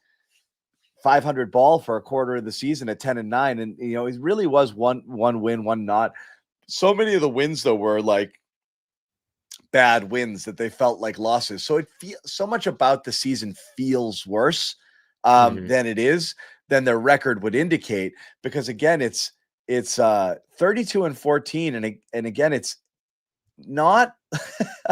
500 ball for a quarter of the season at 10-9, and it really was one win, one not. So many of the wins though were like bad wins that they felt like losses. So it feels so much about the season feels worse than it is, than their record would indicate, because again, it's 32-14. And again, it's not,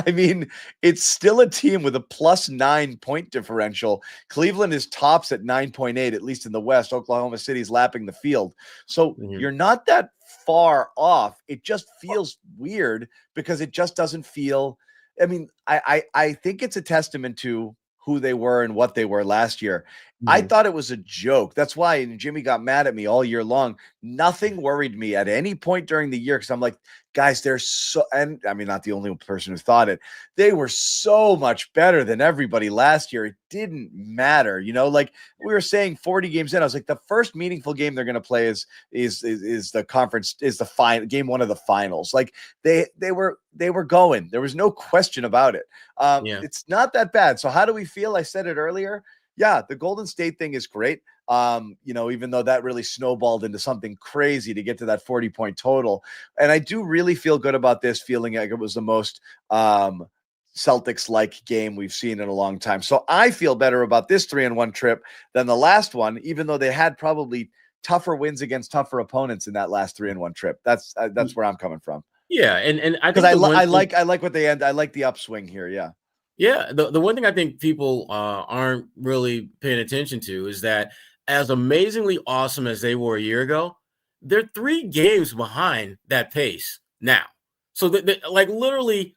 I mean, it's still a team with a +9 point differential. Cleveland is tops at 9.8, at least in the West. Oklahoma City's lapping the field. So you're not that far off. It just feels weird because it just doesn't feel, I mean, I think it's a testament to who they were and what they were last year. I thought it was a joke. That's why Jimmy got mad at me all year long. Nothing worried me at any point during the year because I'm like, guys, they're so, and I mean, not the only person who thought it. They were so much better than everybody last year. It didn't matter, like we were saying 40 games in. I was like, the first meaningful game they're going to play is the conference, is the final game, one of the finals. Like they were going. There was no question about it. It's not that bad. So how do we feel? I said it earlier. Yeah, the Golden State thing is great. Even though that really snowballed into something crazy to get to that 40-point total. And I do really feel good about this, feeling like it was the most Celtics-like game we've seen in a long time. So I feel better about this 3-1 trip than the last one, even though they had probably tougher wins against tougher opponents in that last 3-1 trip. That's where I'm coming from. Yeah, and I because I like what they end. I like the upswing here. Yeah. Yeah, the one thing I think people aren't really paying attention to is that as amazingly awesome as they were a year ago, they're 3 games behind that pace now. So like literally,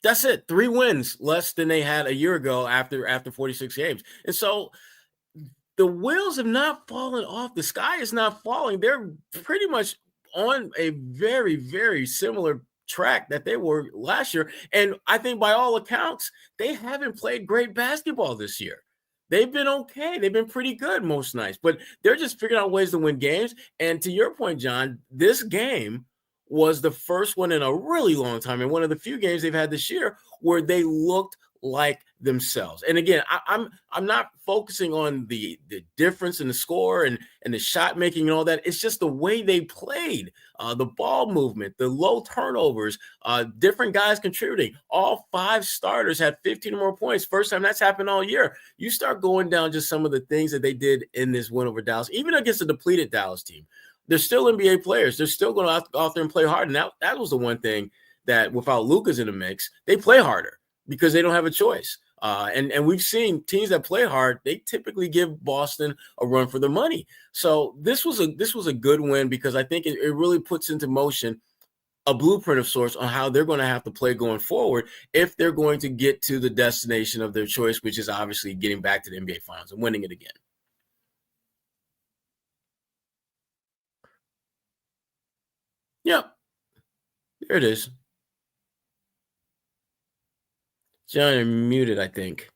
that's it. 3 wins less than they had a year ago after 46 games. And so the wheels have not fallen off. The sky is not falling. They're pretty much on a very, very similar track that they were last year. And I think by all accounts, they haven't played great basketball this year. They've been okay. They've been pretty good most nights, but they're just figuring out ways to win games. And to your point, John, this game was the first one in a really long time, and one of the few games they've had this year where they looked like themselves. And again, I'm not focusing on the difference in the score and the shot making and all that. It's just the way they played, the ball movement, the low turnovers, different guys contributing. All 5 starters had 15 or more points. First time that's happened all year. You start going down just some of the things that they did in this win over Dallas, even against a depleted Dallas team. They're still NBA players. They're still going to go out there and play hard. And that was the one thing that without Luka's in the mix, they play harder. because they don't have a choice. And we've seen teams that play hard, they typically give Boston a run for their money. So this was a good win because I think it really puts into motion a blueprint of sorts on how they're going to have to play going forward if they're going to get to the destination of their choice, which is obviously getting back to the NBA Finals and winning it again. Yep. There it is. John, you're muted, I think.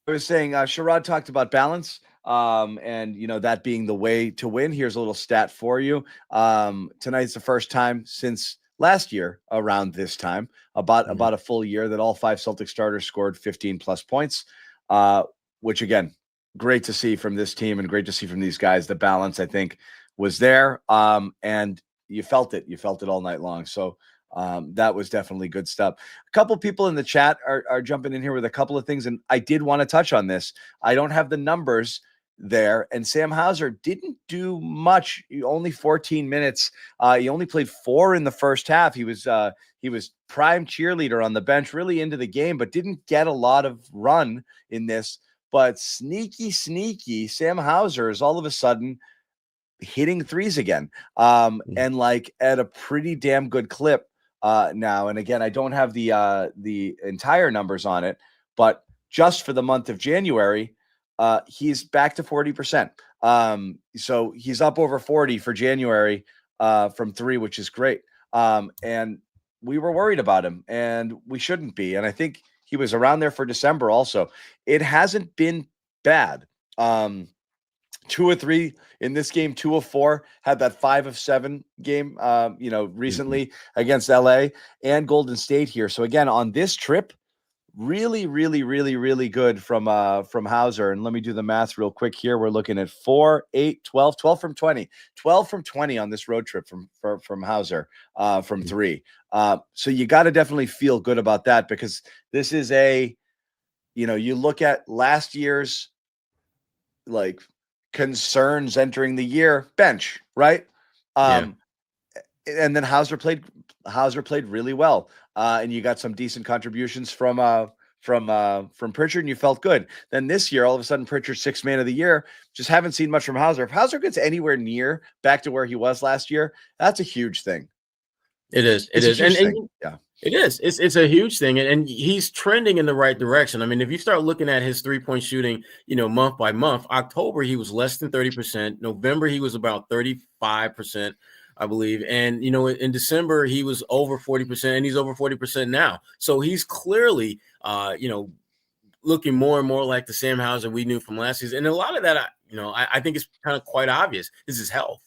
I was saying, Sherrod talked about balance, and that being the way to win. Here's a little stat for you. Tonight's the first time since last year around this time, about a full year, that all 5 Celtic starters scored 15 plus points, which again, great to see from this team and great to see from these guys. The balance, I think, was there, and you felt it. You felt it all night long. So that was definitely good stuff. A couple people in the chat are jumping in here with a couple of things, and I did want to touch on this. I don't have the numbers there, and Sam Hauser didn't do much. Only 14 minutes. He only played 4 in the first half. He was prime cheerleader on the bench, really into the game, but didn't get a lot of run in this. But sneaky Sam Hauser is all of a sudden hitting threes again, and like at a pretty damn good clip now. And again, I don't have the entire numbers on it, but just for the month of January, he's back to 40%. So he's up over 40 for January from 3, which is great. And we were worried about him, and we shouldn't be. And I think he was around there for December also. It hasn't been bad. 2 of 3 in this game, 2 of 4, had that 5 of 7 game, recently against LA and Golden State here. So again, on this trip, really good from Hauser. And let me do the math real quick here. We're looking at 4, 8, 12 from 20 on this road trip from Hauser, from 3. So you got to definitely feel good about that, because this is you look at last year's concerns entering the year, bench, right? And then Hauser played really well, and you got some decent contributions from Pritchard, and you felt good. Then this year, all of a sudden, Pritchard's 6th man of the year. Just haven't seen much from Hauser. If Hauser gets anywhere near back to where he was last year, that's a huge thing. It is. It is. Yeah. It is. It's a huge thing, and he's trending in the right direction. I mean, if you start looking at his 3-point shooting, month by month, October he was less than 30%. November he was about 35%, I believe, and in December he was over 40%, and he's over 40% now. So he's clearly, looking more and more like the Sam Hauser we knew from last season. And a lot of that, I think is kind of quite obvious. Is his health.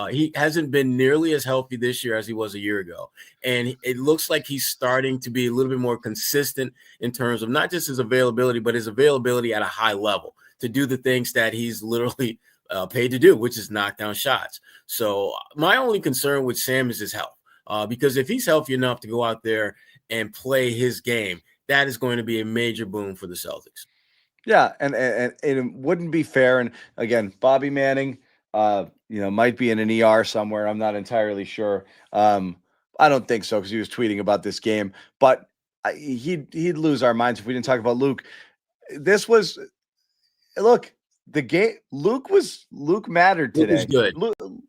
He hasn't been nearly as healthy this year as he was a year ago. And it looks like he's starting to be a little bit more consistent in terms of not just his availability, but his availability at a high level to do the things that he's literally paid to do, which is knock down shots. So my only concern with Sam is his health, because if he's healthy enough to go out there and play his game, that is going to be a major boon for the Celtics. Yeah, and it wouldn't be fair. And again, Bobby Manning, might be in an ER somewhere. I'm not entirely sure. I don't think so, because he was tweeting about this game. But he'd lose our minds if we didn't talk about Luke. The game. Luke mattered today. Luke was good.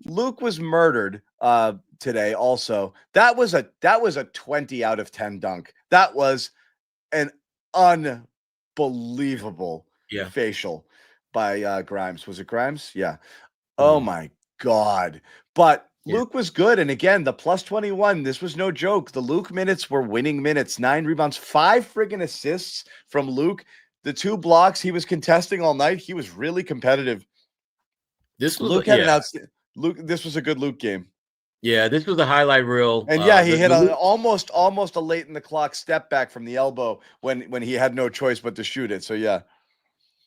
Luke was murdered today. Also, that was a 20 out of 10 dunk. That was an unbelievable facial by Grimes. Was it Grimes? Yeah. Oh my God. But Luke was good. And again, the plus 21, this was no joke. The Luke minutes were winning minutes. 9 rebounds, 5 friggin' assists from Luke. The 2 blocks he was contesting all night. He was really competitive. This was this was a good Luke game. Yeah, this was a highlight reel. And he hit almost a late in the clock step back from the elbow when he had no choice but to shoot it. So yeah.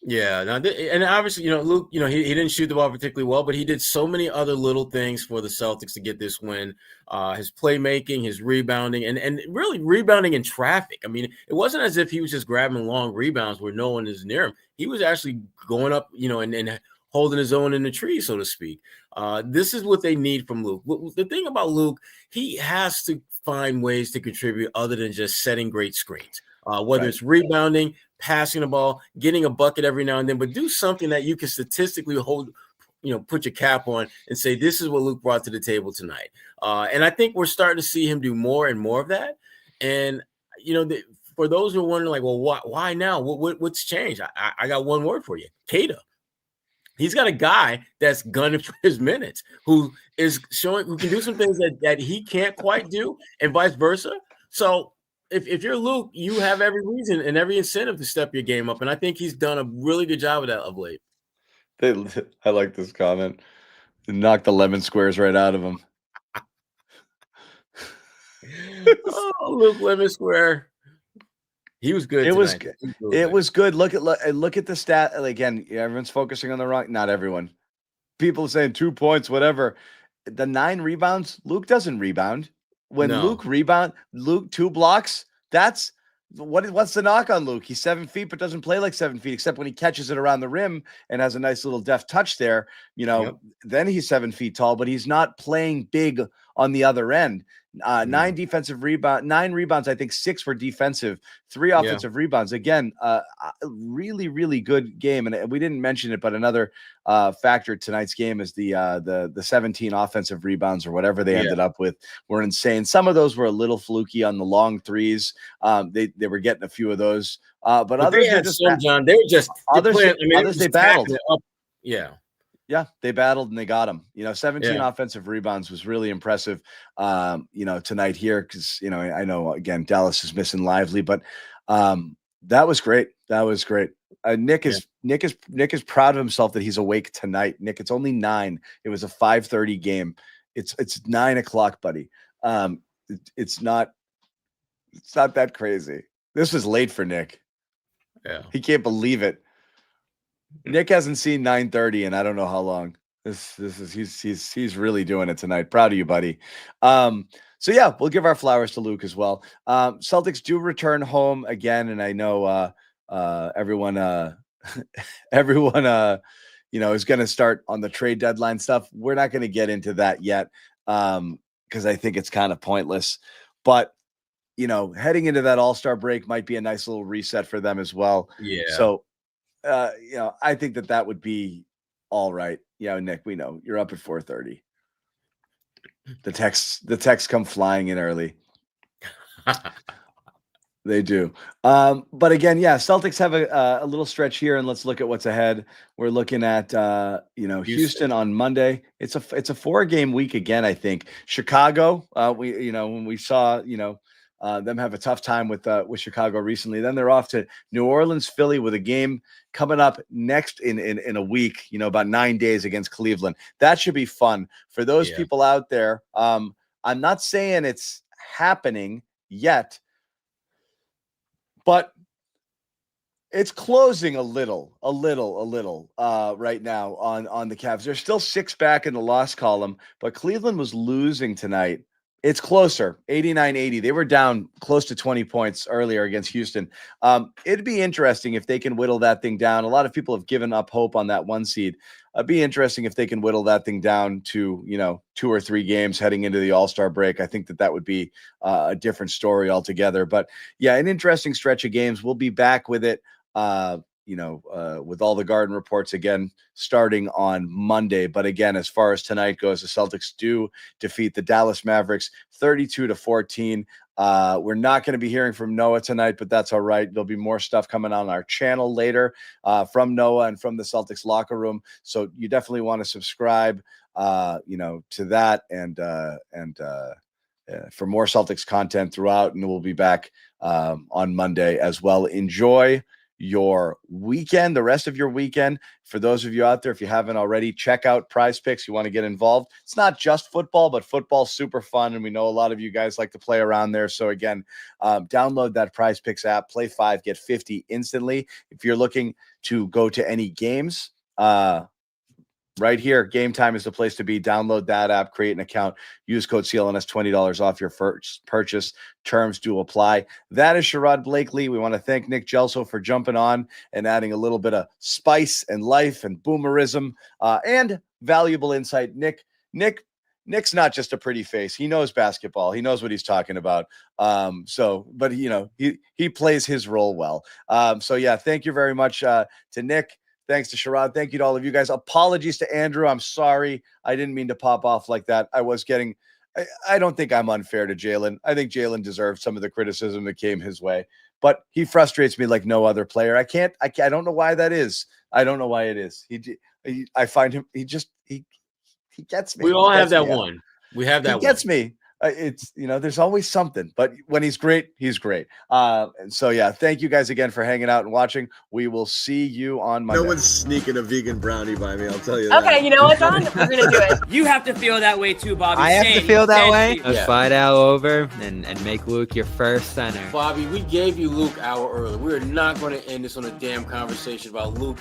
Yeah, and obviously, Luke, he didn't shoot the ball particularly well, but he did so many other little things for the Celtics to get this win. His playmaking, his rebounding, and really rebounding in traffic. I mean, it wasn't as if he was just grabbing long rebounds where no one is near him. He was actually going up, and holding his own in the tree, so to speak. This is what they need from Luke. The thing about Luke, he has to find ways to contribute other than just setting great screens, whether it's rebounding, passing the ball, getting a bucket every now and then, but do something that you can statistically put your cap on and say, this is what Luke brought to the table tonight. And I think we're starting to see him do more and more of that. And, for those who are wondering, like, well, why now? What's changed? I got one word for you. Kada. He's got a guy that's gunning for his minutes, who can do some things that he can't quite do, and vice versa. So if you're Luke, you have every reason and every incentive to step your game up. And I think he's done a really good job of that of late. I like this comment. They knocked the lemon squares right out of him. Luke Lemon Square. He was good. It was good. It was good. Look at the stat. Again, everyone's focusing on the wrong. Not everyone. People saying 2 points, whatever. The 9 rebounds. Luke doesn't rebound. When Luke 2 blocks. That's what's the knock on Luke? He's 7 feet, but doesn't play like 7 feet, except when he catches it around the rim and has a nice little deft touch there. Then he's 7 feet tall, but he's not playing big on the other end. 9 rebounds. I think 6 were defensive, 3 offensive rebounds. Again, really, really good game. And we didn't mention it, but another factor tonight's game is the 17 offensive rebounds or whatever they ended up with were insane. Some of those were a little fluky on the long threes. They were getting a few of those, but others they just John. They were just others they battled. Yeah, they battled and they got him. 17 offensive rebounds was really impressive. Tonight here, because I know again Dallas is missing Lively, but that was great. That was great. Nick is proud of himself that he's awake tonight. Nick, it's only 9. It was a 5:30 game. It's 9 o'clock, buddy. It's not that crazy. This was late for Nick. Yeah, he can't believe it. Nick hasn't seen 9:30 and I don't know how long. He's really doing it tonight. Proud of you, buddy. So yeah, we'll give our flowers to Luke as well. Celtics do return home again, and I know everyone is going to start on the trade deadline stuff. We're not going to get into that yet because I think it's kind of pointless. But heading into that All-Star break might be a nice little reset for them as well. Yeah. So. I think that would be all right. Yeah, Nick, we know you're up at 4:30. The texts come flying in early. They do. But again, Celtics have a little stretch here, and let's look at what's ahead. We're looking at Houston on Monday. It's a 4-game week again, I think. Chicago, when we saw them have a tough time with Chicago recently. Then they're off to New Orleans, Philly with a game coming up next in a week, about 9 days against Cleveland. That should be fun for those people out there. I'm not saying it's happening yet, but it's closing a little right now on the Cavs. They're still 6 back in the loss column, but Cleveland was losing tonight. It's closer, 89-80. They were down close to 20 points earlier against Houston. It'd be interesting if they can whittle that thing down. A lot of people have given up hope on that 1 seed. It'd be interesting if they can whittle that thing down to, 2 or 3 games heading into the All-Star break. I think that would be a different story altogether. But yeah, an interesting stretch of games. We'll be back with it. With all the Garden reports again starting on Monday. But again, as far as tonight goes, the Celtics do defeat the Dallas Mavericks 32-14. We're not going to be hearing from Noah tonight, but that's all right. There'll be more stuff coming on our channel later from Noah and from the Celtics locker room. So you definitely want to subscribe, to that and for more Celtics content throughout. And we'll be back on Monday as well. Enjoy your weekend, the rest of your weekend. For those of you out there, if you haven't already, check out Prize Picks. You want to get involved. It's not just football, but football's super fun, and we know a lot of you guys like to play around there. So again, download that Prize Picks app, play 5, get 50 instantly. If you're looking to go to any games, right here. Game Time is the place to be. Download that app, create an account, use code CLNS, $20 off your first purchase. Terms do apply. That is Sherrod Blakely. We want to thank Nick Gelso for jumping on and adding a little bit of spice and life and boomerism and valuable insight. Nick's not just a pretty face. He knows basketball. He knows what he's talking about. But he plays his role well. So yeah, thank you very much to Nick. Thanks to Sherrod. Thank you to all of you guys. Apologies to Andrew. I'm sorry. I didn't mean to pop off like that. I don't think I'm unfair to Jalen. I think Jalen deserved some of the criticism that came his way, but he frustrates me like no other player. I don't know why that is. I don't know why it is. I find him, he gets me. We all have that one. We have that he gets me. It's, there's always something, but when he's great, he's great. And so, yeah, thank you guys again for hanging out and watching. We will see you on Monday. No one's sneaking a vegan brownie by me, I'll tell you that. Okay, you know what, John? We're going to do it. You have to feel that way too, Bobby. I have to feel that way. Let's fight out over and make Luke your first center. Bobby, we gave you Luke hour early. We're not going to end this on a damn conversation about Luke